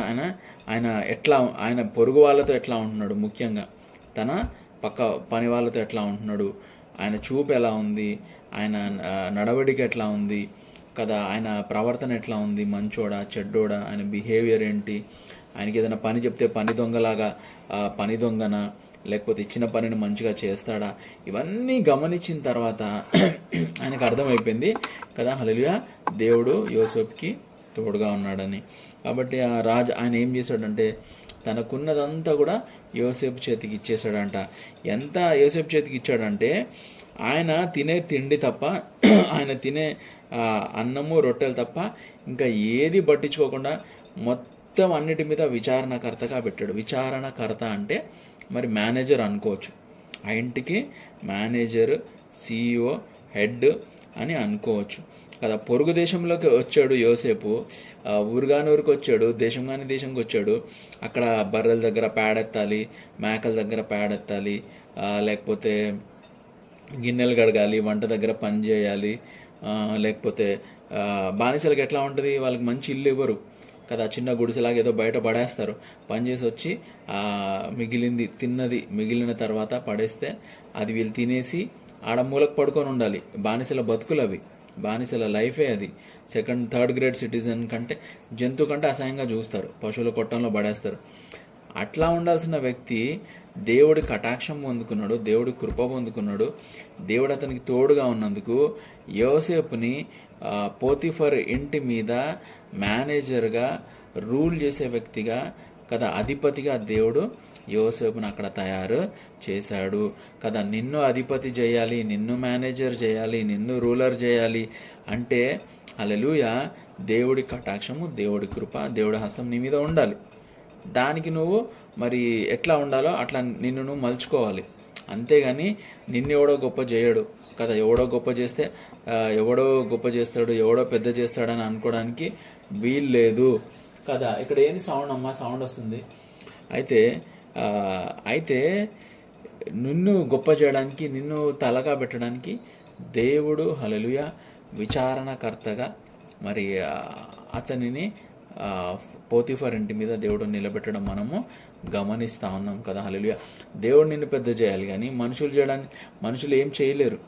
ఆయన పొరుగు వాళ్ళతో ఎట్లా ఉంటున్నాడు, ముఖ్యంగా తన పక్క పని వాళ్ళతో ఎట్లా ఉంటున్నాడు, ఆయన చూపు ఎలా ఉంది, ఆయన నడవడిక ఎట్లా ఉంది కదా, ఆయన ప్రవర్తన ఎట్లా ఉంది, మంచోడా చెడ్డోడా, ఆయన బిహేవియర్ ఏంటి, ఆయనకి ఏదైనా పని చెప్తే పని దొంగలాగా పని దొంగనా, లేకపోతే ఇచ్చిన పనిని మంచిగా చేస్తాడా, ఇవన్నీ గమనించిన తర్వాత ఆయనకు అర్థమైపోయింది కదా, హల్లెలూయా, దేవుడు యోసేపుకి తోడుగా ఉన్నాడని. కాబట్టి ఆ రాజు ఆయన ఏం చేశాడంటే తనకున్నదంతా కూడా యోసేపు చేతికి ఇచ్చేశాడంట. ఎంత యోసేపు చేతికి ఇచ్చాడంటే ఆయన తినే తిండి తప్ప, ఆయన తినే అన్నము రొట్టెలు తప్ప ఇంకా ఏది పట్టించుకోకుండా మొత్తం అన్నిటి మీద విచారణకర్తగా పెట్టాడు. విచారణకర్త అంటే మరి మేనేజర్ అనుకోవచ్చు, ఆ ఇంటికి మేనేజర్, CEO, హెడ్ అని అనుకోవచ్చు కదా. పొరుగు దేశంలోకి వచ్చాడు యోసేపు, ఊరుగానూరుకు వచ్చాడు, దేశం కాని దేశంకి వచ్చాడు. అక్కడ బర్రెల దగ్గర పేడెత్తాలి, మేకల దగ్గర పేడెత్తాలి, లేకపోతే గిన్నెలు కడగాలి, వంట దగ్గర పని చేయాలి. లేకపోతే బానిసలకు ఎట్లా ఉంటుంది, వాళ్ళకి మంచి ఇల్లు ఇవ్వరు కదా, చిన్న గుడిసెలాగా ఏదో బయట పడేస్తారు. పని చేసి వచ్చి మిగిలిన తర్వాత పడేస్తే అది వీళ్ళు తినేసి ఆడ మూలకు పడుకొని ఉండాలి. బానిసల బతుకులు అవి, బానిసల లైఫే అది. 2nd, 3rd గ్రేడ్ సిటిజన్ కంటే, జంతువు కంటే అసహ్యంగా చూస్తారు, పశువుల కొట్టంలో పడేస్తారు. అట్లా ఉండాల్సిన వ్యక్తి దేవుడి కటాక్షం పొందుకున్నాడు, దేవుడి కృప పొందుకున్నాడు. దేవుడు అతనికి తోడుగా ఉన్నందుకు యోసేపుని పోతిఫర్ ఇంటి మీద మేనేజర్గా, రూల్ చేసే వ్యక్తిగా కదా, అధిపతిగా దేవుడు యోసేపుని అక్కడ తయారు చేశాడు కదా. నిన్ను అధిపతి చేయాలి, నిన్ను మేనేజర్ చేయాలి, నిన్ను రూలర్ చేయాలి అంటే హల్లెలూయా, దేవుడి కటాక్షము, దేవుడి కృప, దేవుడి హస్తం నీ మీద ఉండాలి. దానికి నువ్వు మరి ఎట్లా ఉండాలో అట్లా నిన్ను నువ్వు మలుచుకోవాలి. అంతేగాని నిన్నెవడో గొప్ప చేయడు కదా. ఎవడో గొప్ప చేస్తే ఎవడో గొప్ప చేస్తాడు, ఎవడో పెద్ద చేస్తాడని అనుకోవడానికి వీలు లేదు కదా. ఇక్కడ ఏంది సౌండ్ అమ్మా, సౌండ్ వస్తుంది. అయితే నిన్ను గొప్ప చేయడానికి, నిన్ను తలగా పెట్టడానికి దేవుడు హల్లెలూయా విచారణకర్తగా మరి అతనిని పోతిఫర్ ఇంటి మీద దేవుడు నిలబెట్టడం మనము గమనిస్తా ఉన్నాం కదా. హల్లెలూయా. దేవుడు నిన్ను పెద్ద చేయాలి, కానీ మనుషులు ఏం చేయలేరు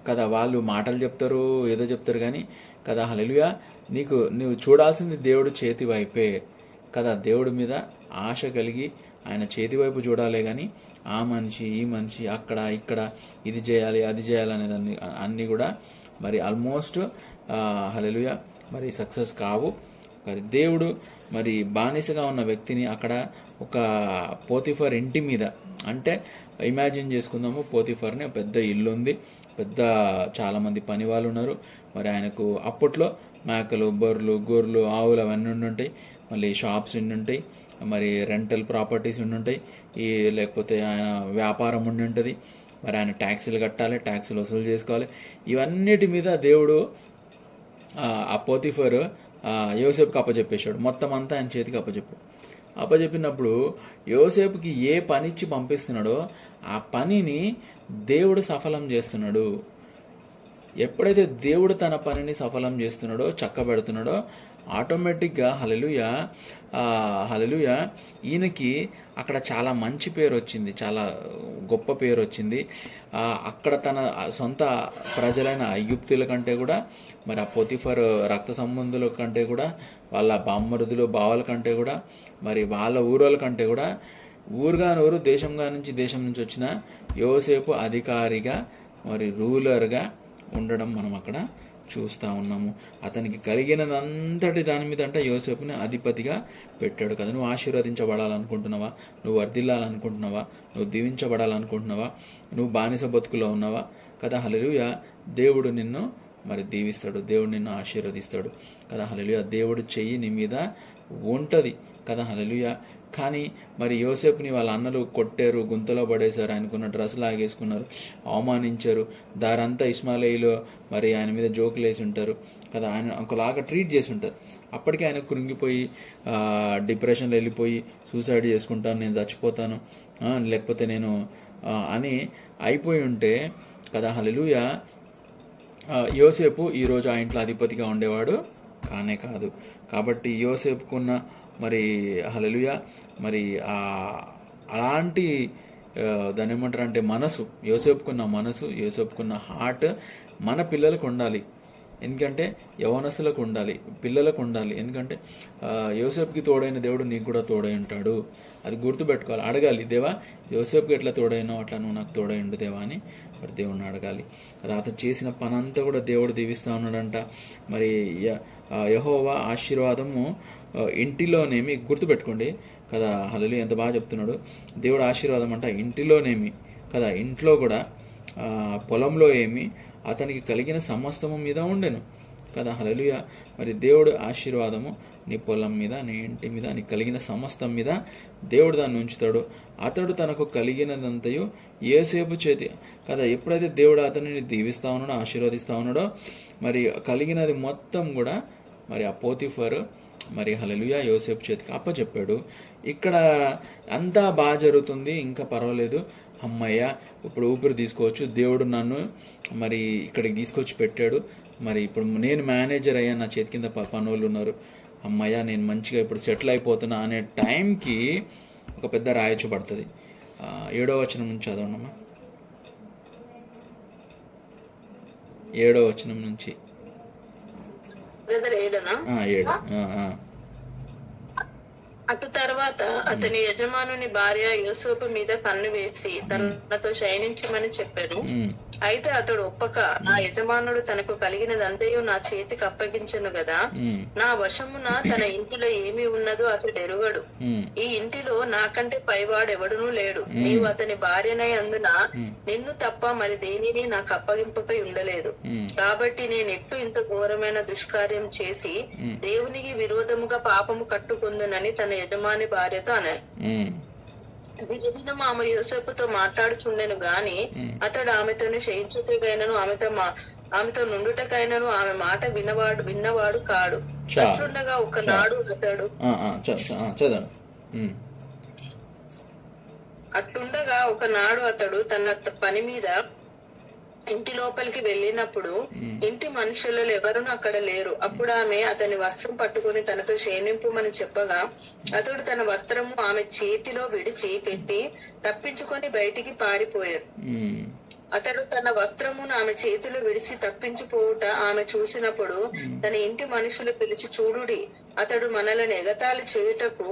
కదా. వాళ్ళు మాటలు చెప్తారు, ఏదో చెప్తారు కానీ కదా. హల్లెలూయా. నువ్వు చూడాల్సింది దేవుడు చేతి వైపే కదా. దేవుడి మీద ఆశ కలిగి ఆయన చేతి వైపు చూడాలే కానీ ఆ మనిషి, ఈ మనిషి, అక్కడ ఇక్కడ ఇది చేయాలి, అది చేయాలి అనేదాన్ని అన్నీ కూడా మరి ఆల్మోస్ట్ హల్లెలూయా మరి సక్సెస్ కావు. మరి దేవుడు మరి బానిసగా ఉన్న వ్యక్తిని అక్కడ ఒక పోతిఫర్ ఇంటి మీద, అంటే ఇమాజిన్ చేసుకుందాము, పోతిఫర్ని పెద్ద ఇల్లు ఉంది, చాలా మంది పని వాళ్ళు ఉన్నారు. మరి ఆయనకు అప్పట్లో మేకలు, బర్రెలు, గొర్రెలు, ఆవులు అవన్నీ ఉండుంటాయి. మళ్ళీ షాప్స్ ఉండుంటాయి, మరి రెంటల్ ప్రాపర్టీస్ ఉండుంటాయి, లేకపోతే ఆయన వ్యాపారం ఉండి ఉంటుంది. మరి ఆయన ట్యాక్సీలు కట్టాలి, ట్యాక్సీలు వసూలు చేసుకోవాలి. ఇవన్నిటి మీద దేవుడు ఆ పోతిఫర్ యోసేపుకి అప్పచెప్పేశాడు. మొత్తం అంతా ఆయన చేతికి అప్పచెప్పినప్పుడు యోసేపుకి ఏ పని ఇచ్చి పంపిస్తున్నాడో ఆ పనిని దేవుడు సఫలం చేస్తున్నాడు. ఎప్పుడైతే దేవుడు తన పనిని సఫలం చేస్తున్నాడో, చక్కబెడుతున్నాడో, ఆటోమేటిక్గా హల్లెలూయా హల్లెలూయా ఈయనకి అక్కడ చాలా మంచి పేరు వచ్చింది, చాలా గొప్ప పేరు వచ్చింది. అక్కడ తన సొంత ప్రజలైన ఐగుప్తుల కంటే కూడా, మరి ఆ పోతిఫర్ రక్త సంబంధుల కంటే కూడా, వాళ్ళ బామ్మరుదులు బావల కంటే కూడా, మరి వాళ్ళ ఊరోళ్ళ కంటే కూడా, ఊరుగానూరు దేశం నుంచి వచ్చిన యోసేపు అధికారిగా, మరి రూలర్గా ఉండడం మనం అక్కడ చూస్తూ ఉన్నాము. అతనికి కలిగినదంతటి దాని మీద అంటే యోసేపుని అధిపతిగా పెట్టాడు కదా. నువ్వు ఆశీర్వదించబడాలనుకుంటున్నావా? నువ్వు వర్ధిల్లాలనుకుంటున్నావా? నువ్వు దీవించబడాలనుకుంటున్నావా? నువ్వు బానిస బతుకులో ఉన్నావా కదా? హల్లెలూయా. దేవుడు నిన్ను మరి దీవిస్తాడు, దేవుడు నిన్ను ఆశీర్వదిస్తాడు కదా. హల్లెలూయా. దేవుడు చెయ్యి నీ మీద ఉంటది కదా. హల్లెలూయా. కానీ మరి యోసేపుని వాళ్ళ అన్నలు కొట్టారు, గుంతలో పడేశారు, ఆయనకున్న డ్రెస్ లాగేసుకున్నారు, అవమానించారు. దారంతా ఇస్మాయిలీలు మరి ఆయన మీద జోకులు వేసి ఉంటారు కదా, ఆయన ఒకలాగా ట్రీట్ చేసి ఉంటారు. అప్పటికే ఆయన కృంగిపోయి డిప్రెషన్లో వెళ్ళిపోయి సూసైడ్ చేసుకుంటాను, నేను చచ్చిపోతాను, లేకపోతే నేను అని అయిపోయి ఉంటే కదా. హల్లెలూయా. యోసేపు ఈరోజు ఆ ఇంట్లో అధిపతిగా ఉండేవాడు కానే కాదు. కాబట్టి యోసేపుకున్న మరి హల్లెలూయా మరి అలాంటి దాన్ని ఏమంటారు అంటే మనసు, యోసేపుకున్న మనసు, యోసేపుకున్న హార్ట్ మన పిల్లలకు ఉండాలి. ఎందుకంటే యవనస్తులకు ఉండాలి, పిల్లలకు ఉండాలి. ఎందుకంటే యోసేపుకి తోడైన దేవుడు నీకు కూడా తోడై ఉంటాడు. అది గుర్తుపెట్టుకోవాలి. అడగాలి, దేవా యోసేపుకి ఎట్లా తోడైనో అట్లా నువ్వు నాకు తోడై ఉండు దేవా అని మరి దేవుడిని అడగాలి. అది అతను చేసిన పని అంతా కూడా దేవుడు దీవిస్తూ ఉన్నాడంట. మరి యెహోవా ఆశీర్వాదము ఇంటిలోనేమి, గుర్తుపెట్టుకోండి కదా. హల్లెలూయా. ఎంత బాగా చెప్తున్నాడు. దేవుడు ఆశీర్వాదం అంట ఇంటిలోనేమి కదా, ఇంట్లో కూడా, పొలంలో ఏమి, అతనికి కలిగిన సమస్తము మీద ఉండెను కదా. హల్లెలూయా. మరి దేవుడు ఆశీర్వాదము నీ పొలం మీద, నీ ఇంటి మీద, నీకు కలిగిన సమస్తం మీద దేవుడు దాన్ని ఉంచుతాడు. అతడు తనకు కలిగినదంతయు యోసేపు చేతి కదా. ఎప్పుడైతే దేవుడు అతనిని దీవిస్తా ఉన్నాడో, ఆశీర్వదిస్తా ఉన్నాడో, మరి కలిగినది మొత్తం కూడా మరి ఆ పోతిఫర్ మరి హల్లెలూయా యోసేపు చేతికి అప్పచెప్పాడు. ఇక్కడ అంతా బాగా జరుగుతుంది, ఇంకా పర్వాలేదు, అమ్మయ్య ఇప్పుడు ఊపిరి తీసుకోవచ్చు, దేవుడు నన్ను మరి ఇక్కడికి తీసుకొచ్చి పెట్టాడు, మరి ఇప్పుడు నేను మేనేజర్ అయ్యా, నా చేతి కింద పనులు ఉన్నారు, అమ్మయ్య నేను మంచిగా ఇప్పుడు సెటిల్ అయిపోతున్నా అనే టైంకి ఒక పెద్ద రాయొచ్చు పడుతుంది. 7వ వచనం నుంచి చదవనమ్మా. 7వ వచనం నుంచి 7. అటు తర్వాత అతని యజమానుని భార్య యోసేపు మీద కన్ను వేసి తనతో శయనించమని చెప్పాడు. అయితే అతడు ఒప్పక, నా యజమానుడు తనకు కలిగినదంతయు నా చేతికి అప్పగించను గదా, నా వశమున తన ఇంటిలో ఏమి ఉన్నదో అతడు ఎరుగడు. ఈ ఇంటిలో నాకంటే పైవాడెవడునూ లేడు. నీవు అతని భార్యనై అందున నిన్ను తప్ప మరి దేనిని నాకు అప్పగింపకై ఉండలేదు. కాబట్టి నేనెట్లు ఇంత ఘోరమైన దుష్కార్యం చేసి దేవునికి విరోధముగా పాపము కట్టుకుందునని తన యజమాని భార్యతో అన్నాడు. దినదినం ఆమె యోసేపుతో మాట్లాడుచుండెను గాని అతడు ఆమెతోనే శయించుటకైనను ఆమెతో నుండుటకైనను ఆమె మాట విన్నవాడు కాడు. అట్లుండగా ఒకనాడు అతడు తన పని మీద ఇంటి లోపలికి వెళ్ళినప్పుడు ఇంటి మనుషులలో ఎవరునూ అక్కడ లేరు. అప్పుడు ఆమె అతని వస్త్రం పట్టుకుని తనతో శయనింపుమని చెప్పగా అతడు తన వస్త్రము ఆమె చేతిలో విడిచి పెట్టి తప్పించుకొని బయటికి పారిపోయాడు. అతడు తన వస్త్రమును ఆమె చేతిలో విడిచి తప్పించిపోవుట ఆమె చూసినప్పుడు తన ఇంటి మనుషులు పిలిచి, చూడుడి, అతడు మనలను ఎగతాళి చేయుటకు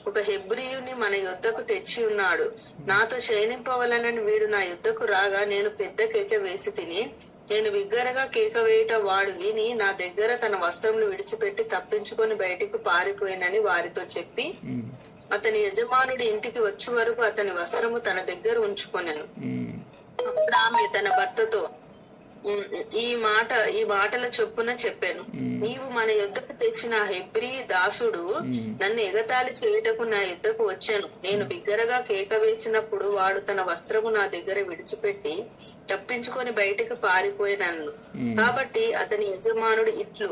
ఒక హెబ్రీయుని మన యుద్ధకు తెచ్చి ఉన్నాడు. నాతో శయనింపవలనని వీడు నా యుద్ధకు రాగా నేను పెద్ద కేక వేసి తిని, నేను బిగ్గరగా కేక వేయుట వాడు విని నా దగ్గర తన వస్త్రములు విడిచిపెట్టి తప్పించుకొని బయటికి పారిపోయినని వారితో చెప్పి అతని యజమానుడి ఇంటికి వచ్చే వరకు అతని వస్త్రము తన దగ్గర ఉంచుకొనెను. అప్పుడు ఆమె తన భర్తతో ఈ మాటల చొప్పున చెప్పాను, నీవు మన యుద్ధకు తెచ్చిన హెబ్రీ దాసుడు నన్ను ఎగతాళి చేయుటకు నా యుద్ధకు వచ్చాను. నేను బిగ్గరగా కేక వేసినప్పుడు వాడు తన వస్త్రము నా దగ్గర విడిచిపెట్టి తప్పించుకొని బయటకు పారిపోయినన్ను. కాబట్టి అతని యజమానుడు ఇట్లు,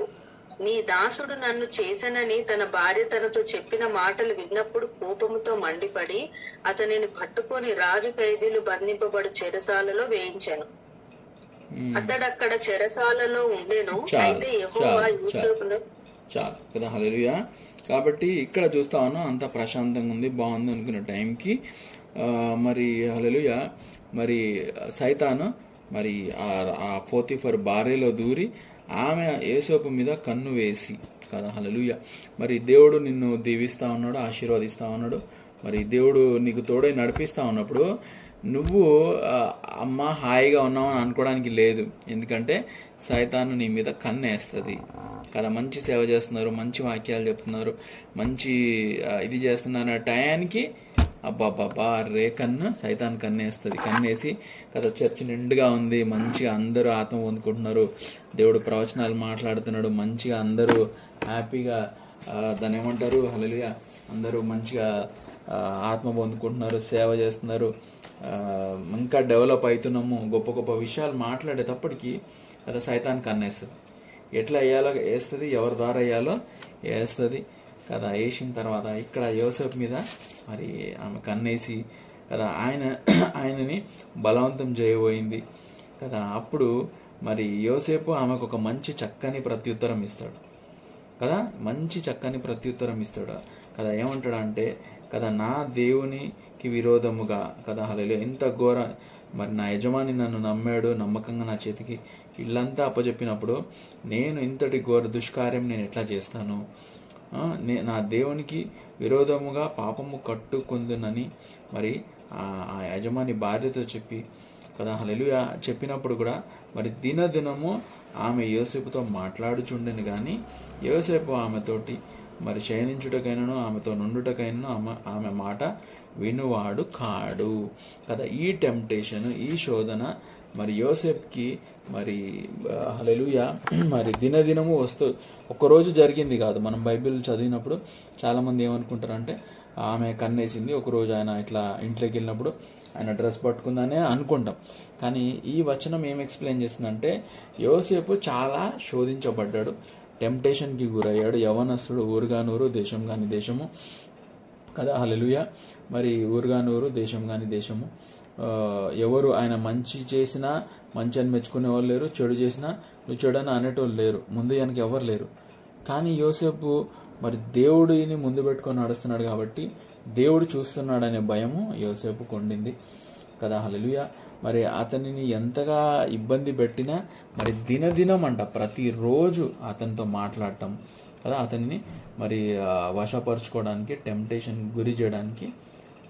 నీ దాసుడు నన్ను చేసనని తన భార్య తనతో చెప్పిన మాటలు విన్నప్పుడు కోపముతో మండిపడి అతనిని పట్టుకొని రాజు ఖైదీలు బంధింపబడు చెరసాలలో వేయించాను. అతడక్కడ చెరసాలలో ఉండెను. అయితే యెహోవా యోసేపును చాలు కదా. హల్లెలూయా. కాబట్టి ఇక్కడ చూస్తా ఉన్నాం, అంత ప్రశాంతంగా ఉంది, బాగుంది అనుకున్న టైంకి మరి హల్లెలూయా, మరి సైతాను మరి ఆ పోతీఫర్ భార్యలో దూరి ఆమె యోసేపు మీద కన్ను వేసి కదా. హల్లెలూయా. మరి దేవుడు నిన్ను దీవిస్తా ఉన్నాడు, ఆశీర్వదిస్తా ఉన్నాడు. మరి దేవుడు నీకు తోడై నడిపిస్తా ఉన్నప్పుడు నువ్వు అమ్మ హాయిగా ఉన్నావని అనుకోవడానికి లేదు. ఎందుకంటే సైతాను నీ మీద కన్నేస్తుంది కదా. మంచి సేవ చేస్తున్నారు, మంచి వాక్యాలు చెప్తున్నారు, మంచి ఇది చేస్తున్నారు టయానికి అబ్బాబ్బాబ్బా రే కన్ను సైతాన్ కన్నేస్తుంది. కన్నేసి కదా చర్చ్ నిండుగా ఉంది, మంచిగా అందరూ ఆత్మ పొందుకుంటున్నారు, దేవుడు ప్రవచనాలు మాట్లాడుతున్నాడు, మంచిగా అందరూ హ్యాపీగా దాన్ని ఏమంటారు హల్లెలూయా, అందరూ మంచిగా ఆత్మ పొందుకుంటున్నారు, సేవ చేస్తున్నారు, ఇంకా డెవలప్ అవుతున్నాము, గొప్ప గొప్ప విషయాలు మాట్లాడేటప్పటికి కదా సైతాన్ కన్నేస్తుంది. ఎట్లా వేయాలో వేస్తుంది, ఎవరి ద్వారా వేయాలో వేస్తుంది కదా. వేసిన తర్వాత ఇక్కడ యోసేపు మీద మరి ఆమె కన్నేసి కదా ఆయనని బలవంతం చేయబోయింది కదా. అప్పుడు మరి యోసేపు ఆమెకు ఒక మంచి చక్కని ప్రత్యుత్తరం ఇస్తాడు కదా, మంచి చక్కని ప్రత్యుత్తరం ఇస్తాడు కదా. ఏమంటాడు అంటే కదా, నా దేవునికి విరోధముగా కదా హల్లెలూయా, ఎంత ఘోర మరి నా యజమాని నన్ను నమ్మాడు, నమ్మకంగా నా చేతికి ఇల్లంతా అప్పచెప్పినప్పుడు నేను ఇంతటి ఘోర దుష్కార్యం నేను ఎట్లా చేస్తాను, నా దేవునికి విరోధముగా పాపము కట్టుకుందునని మరి ఆ యజమాని భార్యతో చెప్పి కదా హల్లెలూయా చెప్పినప్పుడు కూడా మరి దినదినము ఆమె యోసేపుతో మాట్లాడుచుండెను కానీ యోసేపు ఆమెతోటి మరి శయనించుటకైనను ఆమెతో నుండుటకైనను ఆమె మాట వినువాడు కాడు కదా. ఈ టెంప్టేషన్, ఈ శోధన మరి యోసేపుకి మరి హల్లెలూయా మరి దినదినము వస్తూ ఒక్కరోజు జరిగింది కాదు. మనం బైబిల్ చదివినప్పుడు చాలామంది ఏమనుకుంటారంటే ఆమె కన్నేసింది, ఒకరోజు ఆయన ఇట్లా ఇంట్లోకి వెళ్ళినప్పుడు ఆయన డ్రెస్ పట్టుకుందనే అనుకుంటాం. కానీ ఈ వచనం ఏం ఎక్స్ప్లెయిన్ చేస్తుందంటే యోసేపు చాలా శోధించబడ్డాడు, టెంప్టేషన్కి గురయ్యాడు. యవనస్తుడు, ఊరుగానూరు, దేశం కాని దేశము కదా హల్లెలూయా. మరి ఊరుగానూరు, దేశం కాని దేశము. ఎవరు ఆయన మంచి చేసినా మంచి అని మెచ్చుకునే వాళ్ళు లేరు, చెడు చేసినా నువ్వు చెడు అని అనేటోళ్ళు లేరు, ముందు వెనక ఎవరు లేరు. కానీ యోసేపు మరి దేవుడిని ముందు పెట్టుకొని నడుస్తున్నాడు కాబట్టి దేవుడు చూస్తున్నాడనే భయము యోసేపుకు ఉండింది కదా హల్లెలూయా. మరి అతనిని ఎంతగా ఇబ్బంది పెట్టినా మరి దినదినం అంట ప్రతిరోజు అతనితో మాట్లాడటం కదా, అతన్ని మరి వశపరుచుకోవడానికి, టెంప్టేషన్ గురి చేయడానికి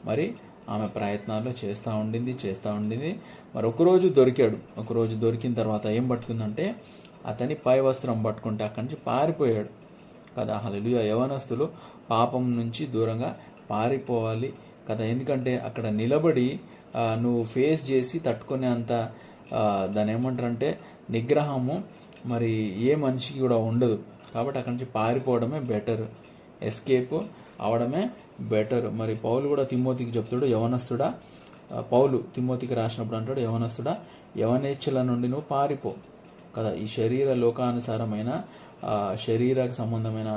మరి ఆమె ప్రయత్నాలు చేస్తూ ఉండింది. మరి ఒకరోజు దొరికాడు. ఒకరోజు దొరికిన తర్వాత ఏం పట్టుకుందంటే అతని పై వస్త్రం పట్టుకుంటే అక్కడి నుంచి పారిపోయాడు కదా హల్లెలూయా. యవనస్తులు పాపం నుంచి దూరంగా పారిపోవాలి కదా. ఎందుకంటే అక్కడ నిలబడి నువ్వు ఫేస్ చేసి తట్టుకునే అంత దాని ఏమంటారంటే నిగ్రహము మరి ఏ మనిషికి కూడా ఉండదు. కాబట్టి అక్కడి నుంచి పారిపోవడమే బెటర్, ఎస్కేప్ అవడమే బెటర్. మరి పౌలు కూడా తిమోతికి చెప్తాడు, యవనస్తుడా, పౌలు తిమోతికి రాసినప్పుడు అంటాడు, యవనస్తుడా యవనేచ్ఛల నుండి నువ్వు పారిపో కదా. ఈ శరీర లోకానుసారమైన శరీరకు సంబంధమైన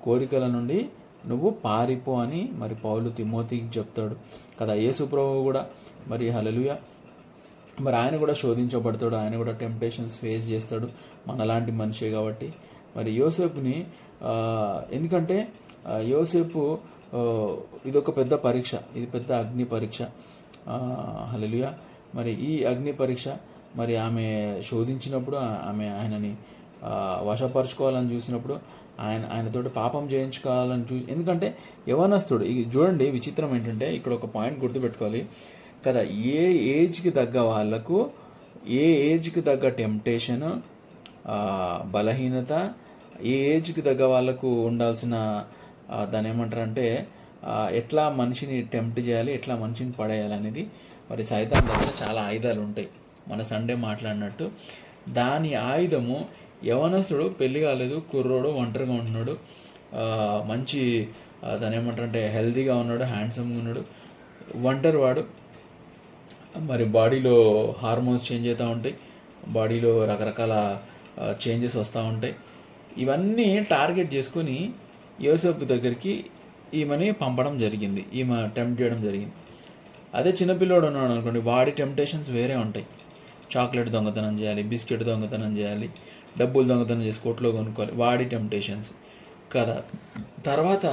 కోరికల నుండి నువ్వు పారిపో అని మరి పౌలు తిమోతికి చెప్తాడు కదా. యేసు ప్రభువు కూడా మరి హల్లెలూయా మరి ఆయన కూడా శోధించబడతాడు, ఆయన కూడా టెంప్టేషన్స్ ఫేస్ చేస్తాడు, మనలాంటి మనిషే కాబట్టి. మరి యోసేపుని ఎందుకంటే యోసేపు ఇదొక పెద్ద పరీక్ష, ఇది పెద్ద అగ్ని పరీక్ష హల్లెలూయా. మరి ఈ అగ్ని పరీక్ష మరి ఆమె శోధించినప్పుడు ఆయనని వశపరచుకోవాలని చూసినప్పుడు ఆయనతోటి పాపం చేయించుకోవాలని ఎందుకంటే యవనస్తుడు. చూడండి విచిత్రం ఏంటంటే ఇక్కడ ఒక పాయింట్ గుర్తుపెట్టుకోవాలి కదా, ఏ ఏజ్కి తగ్గ వాళ్ళకు ఏ ఏజ్కి తగ్గ టెంప్టేషన్, బలహీనత, ఏ ఏజ్కి తగ్గ వాళ్ళకు ఉండాల్సిన దాని ఏమంటారంటే ఎట్లా మనిషిని టెంప్ట్ చేయాలి, ఎట్లా మనిషిని పడేయాలి అనేది మరి సైతాన్ దగ్గర చాలా ఆయుధాలు ఉంటాయి. మన సండే మాట్లాడినట్టు దాని ఆయుధము యవనస్తుడు, పెళ్లి కాలేదు, కుర్రోడు, ఒంటరిగా ఉంటున్నాడు, మంచి దాని ఏమంటారంటే హెల్తీగా ఉన్నాడు, హ్యాండ్సమ్గా ఉన్నాడు, ఒంటరి వాడు, మరి బాడీలో హార్మోన్స్ చేంజ్ అవుతూ ఉంటాయి, బాడీలో రకరకాల చేంజెస్ వస్తూ ఉంటాయి. ఇవన్నీ టార్గెట్ చేసుకుని యోసేపు దగ్గరికి ఈమెని పంపడం జరిగింది, ఈమె టెంప్ట్ చేయడం జరిగింది. అదే చిన్నపిల్లోడు ఉన్నాడు అనుకోండి, వాడి టెంప్టేషన్స్ వేరే ఉంటాయి. చాక్లెట్ దొంగతనం చేయాలి, బిస్కెట్ దొంగతనం చేయాలి, డబ్బులు దొంగతనం చేసి కొట్లో కొనుక్కోవాలి, వాడి టెంప్టేషన్స్. కదా. తర్వాత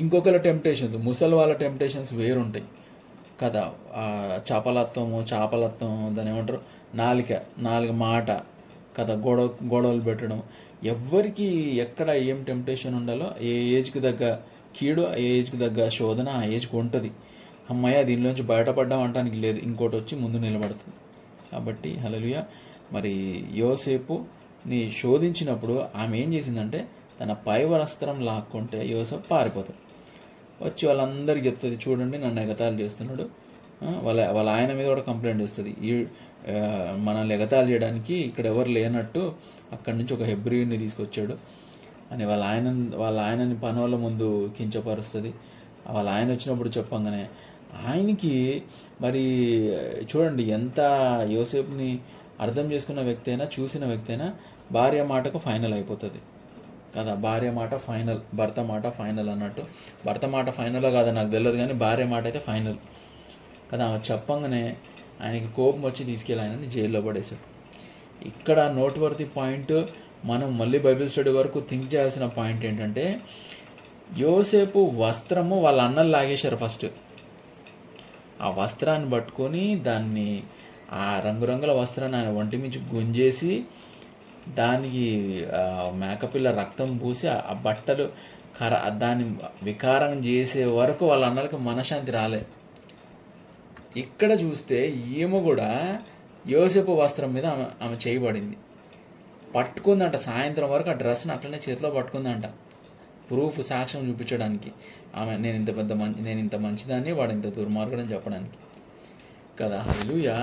ఇంకొకరి టెంప్టేషన్స్, ముసలి వాళ్ళ టెంప్టేషన్స్ వేరుంటాయి కదా. చాపలత్వం దాని ఏమంటారు, నాలుక మాట కదా, గొడవలు పెట్టడం. ఎవరికి ఎక్కడ ఏం టెంప్టేషన్ ఉండాలో, ఏ ఏజ్కి తగ్గ కీడు, ఏ ఏజ్కి తగ్గ శోధన ఆ ఏజ్కి ఉంటుంది. అమ్మాయి దీనిలోంచి బయటపడ్డాం అంటానికి లేదు, ఇంకోటి వచ్చి ముందు నిలబడుతుంది. కాబట్టి హల్లెలూయా. మరి యోసేపుని శోధించినప్పుడు ఆమె ఏం చేసిందంటే తన పై వస్త్రం లాక్కుంటే యోసేపు పారిపోతాడు. వచ్చి వాళ్ళందరికీ చెప్తుంది, చూడండి నన్ను ఎగతాళి చేస్తున్నాడు. వాళ్ళ ఆయన మీద కూడా కంప్లైంట్ ఇస్తుంది, మనల్ని ఎగతాళి చేయడానికి ఇక్కడ ఎవరు లేనట్టు అక్కడి నుంచి ఒక హెబ్రీయుని తీసుకొచ్చాడు అని వాళ్ళ ఆయనని పనుల ముందు కించపరుస్తుంది. వాళ్ళ ఆయన వచ్చినప్పుడు చెప్పంగానే ఆయనకి మరి చూడండి ఎంత యోసేపుని అర్థం చేసుకున్న వ్యక్తి అయినా, చూసిన వ్యక్తి అయినా భార్య మాటకు ఫైనల్ అయిపోతుంది కదా. భార్య మాట ఫైనల్, భర్త మాట ఫైనల్ అన్నట్టు. భర్త మాట ఫైనల్ కాదా నాకు తెలియదు, కానీ భార్య మాట అయితే ఫైనల్ కదా. ఆమె చెప్పంగానే ఆయనకి కోపం వచ్చి తీసుకెళ్ళి ఆయనని జైల్లో పడేశాడు. ఇక్కడ నోట్వర్తి పాయింట్, మనం మళ్ళీ బైబిల్ స్టడీ వరకు థింక్ చేయాల్సిన పాయింట్ ఏంటంటే, యోసేపు వస్త్రము వాళ్ళ అన్నలు లాగేశారు ఫస్ట్. ఆ వస్త్రాన్ని పట్టుకొని దాన్ని, ఆ రంగురంగుల వస్త్రాన్ని ఆయన ఒంటి మించి గుంజేసి దానికి మేకపిల్ల రక్తం పూసి ఆ బట్టలు దాన్ని వికారం చేసే వరకు వాళ్ళ అన్నలకు మనశ్శాంతి రాలేదు. ఇక్కడ చూస్తే ఈమె కూడా యోసేపు వస్త్రం మీద ఆమె చేయబడింది, పట్టుకుందంట. సాయంత్రం వరకు ఆ డ్రెస్ని అట్లనే చేతిలో పట్టుకుందంట, ప్రూఫ్, సాక్ష్యం చూపించడానికి. ఆమె నేను ఇంత మంచిదాన్ని, వాడు ఇంత దుర్మార్గుడని చెప్పడానికి కదా. హల్లెలూయా.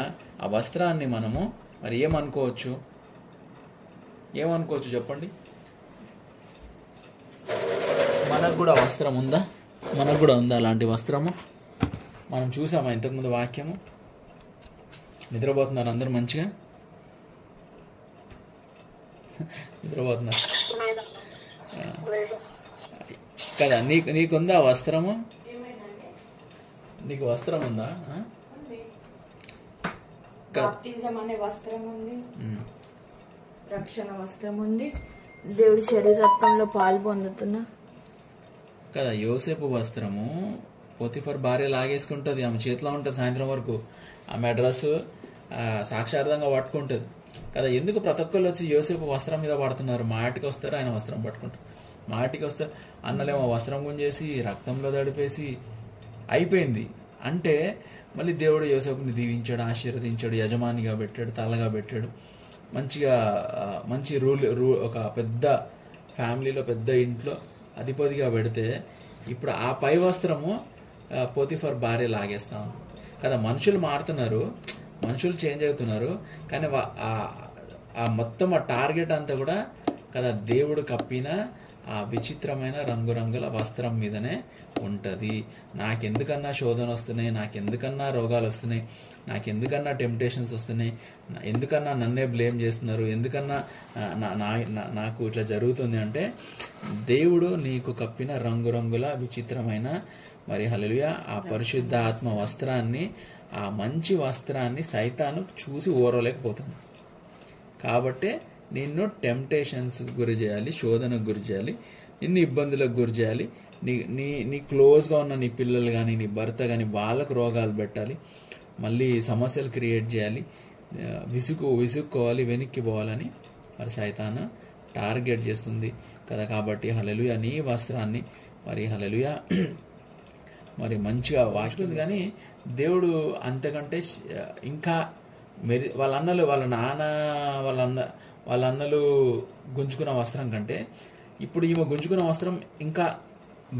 ఆ వస్త్రాన్ని మనము మరి ఏమనుకోవచ్చు చెప్పండి. మనకు కూడా వస్త్రం ఉందా? మనకు కూడా ఉందా అలాంటి వస్త్రము? మనం చూసామా ఇంతకుముందు వాక్యము? నిద్రపోతున్నారు అందరూ మంచిగా? నిద్రపోతున్నారు కదా. నీకుందా వస్త్రము? నీకు వస్త్రం ఉందా? బాప్తిజం అనే వస్త్రం ఉంది, రక్షణ వస్త్రం ఉంది, దేవుడి శరీర రక్తంలో పాలు పొందుతున్నా కదా. యోసేపు వస్త్రము పోతిఫర్ భార్య లాగేసుకుంటుంది, ఆమె చేతిలో ఉంటుంది సాయంత్రం వరకు. ఆమె డ్రెస్ సాక్షార్థంగా పట్టుకుంటుంది కదా. ఎందుకు ప్రతి ఒక్కళ్ళు వచ్చి యోసేపు వస్త్రం మీద పడుతున్నారు? మాటికి వస్తారు, ఆయన వస్త్రం పట్టుకుంటారు. మాటికి వస్తారు, అన్నలేమో వస్త్రం గుంజేసి రక్తంలో తడిపేసి అయిపోయింది. అంటే మళ్ళీ దేవుడు యోసేపుని దీవించాడు, ఆశీర్వదించాడు, యజమానిగా పెట్టాడు, తలగా పెట్టాడు, మంచి ఒక పెద్ద ఫ్యామిలీలో, పెద్ద ఇంట్లో అధిపతిగా పెడితే ఇప్పుడు ఆ పై వస్త్రము పోతిఫర్ భార్య లాగేస్తాం కదా. మనుషులు మారుతున్నారు, మనుషులు చేంజ్ అవుతున్నారు, కానీ ఆ మొత్తం ఆ టార్గెట్ అంతా కూడా కదా దేవుడు కప్పిన ఆ విచిత్రమైన రంగురంగుల వస్త్రం మీదనే ఉంటుంది. నాకెందుకన్నా శోధన వస్తున్నాయి, నాకెందుకన్నా రోగాలు వస్తున్నాయి, నాకెందుకన్నా టెంప్టేషన్స్ వస్తున్నాయి, ఎందుకన్నా నన్నే బ్లేమ్ చేస్తున్నారు, ఎందుకన్నా నాకు ఇట్లా జరుగుతుంది అంటే దేవుడు నీకు కప్పిన రంగురంగుల విచిత్రమైన మరి హల్లెలూయా ఆ పరిశుద్ధ ఆత్మ వస్త్రాన్ని, ఆ మంచి వస్త్రాన్ని సైతాను చూసి ఓరలేకపోతుంది. కాబట్టి నిన్ను టెంప్టేషన్స్ గురి చేయాలి, శోధనకు గురి చేయాలి, నిన్ను ఇబ్బందులకు గురి చేయాలి. నీ క్లోజ్గా ఉన్న నీ పిల్లలు కానీ, నీ భర్త కానీ, వాళ్ళకు రోగాలు పెట్టాలి, మళ్ళీ సమస్యలు క్రియేట్ చేయాలి, విసుక్కోవాలి, వెనక్కి పోవాలని మరి సైతాను టార్గెట్ చేస్తుంది కదా. కాబట్టి హల్లెలూయా నీ వస్త్రాన్ని మరి హల్లెలూయా మరి మంచిగా వాచుతుంది. కానీ దేవుడు అంతకంటే ఇంకా వాళ్ళ అన్నలు, వాళ్ళ నాన్న, వాళ్ళ అన్నలు గుంజుకున్న వస్త్రం కంటే ఇప్పుడు ఈమె గుంజుకున్న వస్త్రం ఇంకా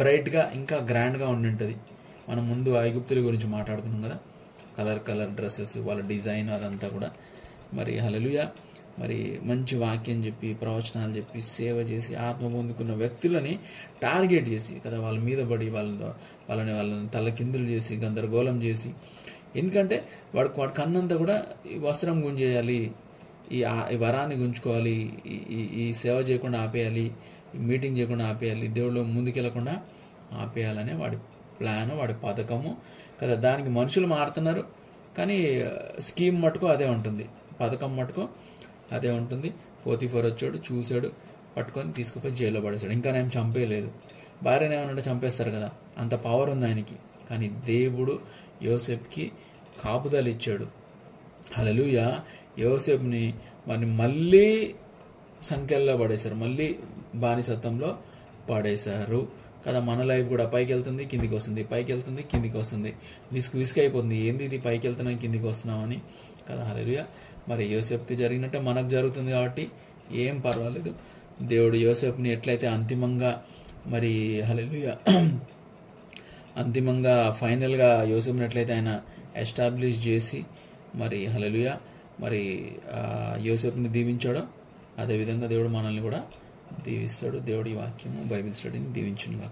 బ్రైట్గా, ఇంకా గ్రాండ్గా ఉండింటుంది. మనం ముందు ఐగుప్తుల గురించి మాట్లాడుకున్నాం కదా, కలర్ డ్రెస్సెస్, వాళ్ళ డిజైన్ అదంతా కూడా మరి హల్లెలూయా మరి మంచి వాక్యం చెప్పి, ప్రవచనాలు చెప్పి, సేవ చేసి, ఆత్మ పొందుకున్న వ్యక్తులని టార్గెట్ చేసి కదా వాళ్ళ మీద పడి వాళ్ళని తలకిందులు చేసి, గందరగోళం చేసి, ఎందుకంటే వాడి కన్నంతా కూడా ఈ వస్త్రం గుంజేయాలి, ఈ వరాన్ని గుంజుకోవాలి, ఈ సేవ చేయకుండా ఆపేయాలి, మీటింగ్ చేయకుండా ఆపేయాలి, దేవుళ్ళు ముందుకెళ్లకుండా ఆపేయాలనే వాడి ప్లాను, వాడి పథకము కదా. దానికి మనుషులు మారుతున్నారు, కానీ స్కీమ్ మటుకు అదే ఉంటుంది, పథకం మటుకు అదే ఉంటుంది. పోతిఫర్ వచ్చాడు, చూశాడు, పట్టుకొని తీసుకుపోయి జైల్లో పడేశాడు. ఇంకా నేను చంపేయలేదు. భార్యను ఏమన్నా చంపేస్తారు కదా, అంత పవర్ ఉంది ఆయనకి. కానీ దేవుడు యోసేపుకి కాపుదల ఇచ్చాడు. హల్లెలూయా. యోసేపుని వారిని మళ్ళీ సంఖ్యల్లో పడేశారు, మళ్ళీ బానిసత్వంలో పడేశారు కదా. మన లైఫ్ కూడా పైకి వెళ్తుంది, కిందికి వస్తుంది, పైకి వెళ్తుంది, కిందికి వస్తుంది. విసుగైపోతుంది, ఏంది ఇది పైకి వెళ్తున్నాం కిందికి వస్తున్నాం అని కదా. హల్లెలూయా. మరి యోసేపుకి జరిగినట్టే మనకు జరుగుతుంది కాబట్టి ఏం పర్వాలేదు. దేవుడు యోసేపుని ఎట్లయితే అంతిమంగా మరి హల్లెలూయా అంతిమంగా ఫైనల్గా యోసేపుని ఎట్లయితే ఆయన ఎస్టాబ్లిష్ చేసి మరి హల్లెలూయా మరి యోసేపుని దీవించాడో అదేవిధంగా దేవుడు మనల్ని కూడా దీవిస్తాడు. దేవుడి వాక్యము బైబిల్ స్టడీని దీవించునుగా.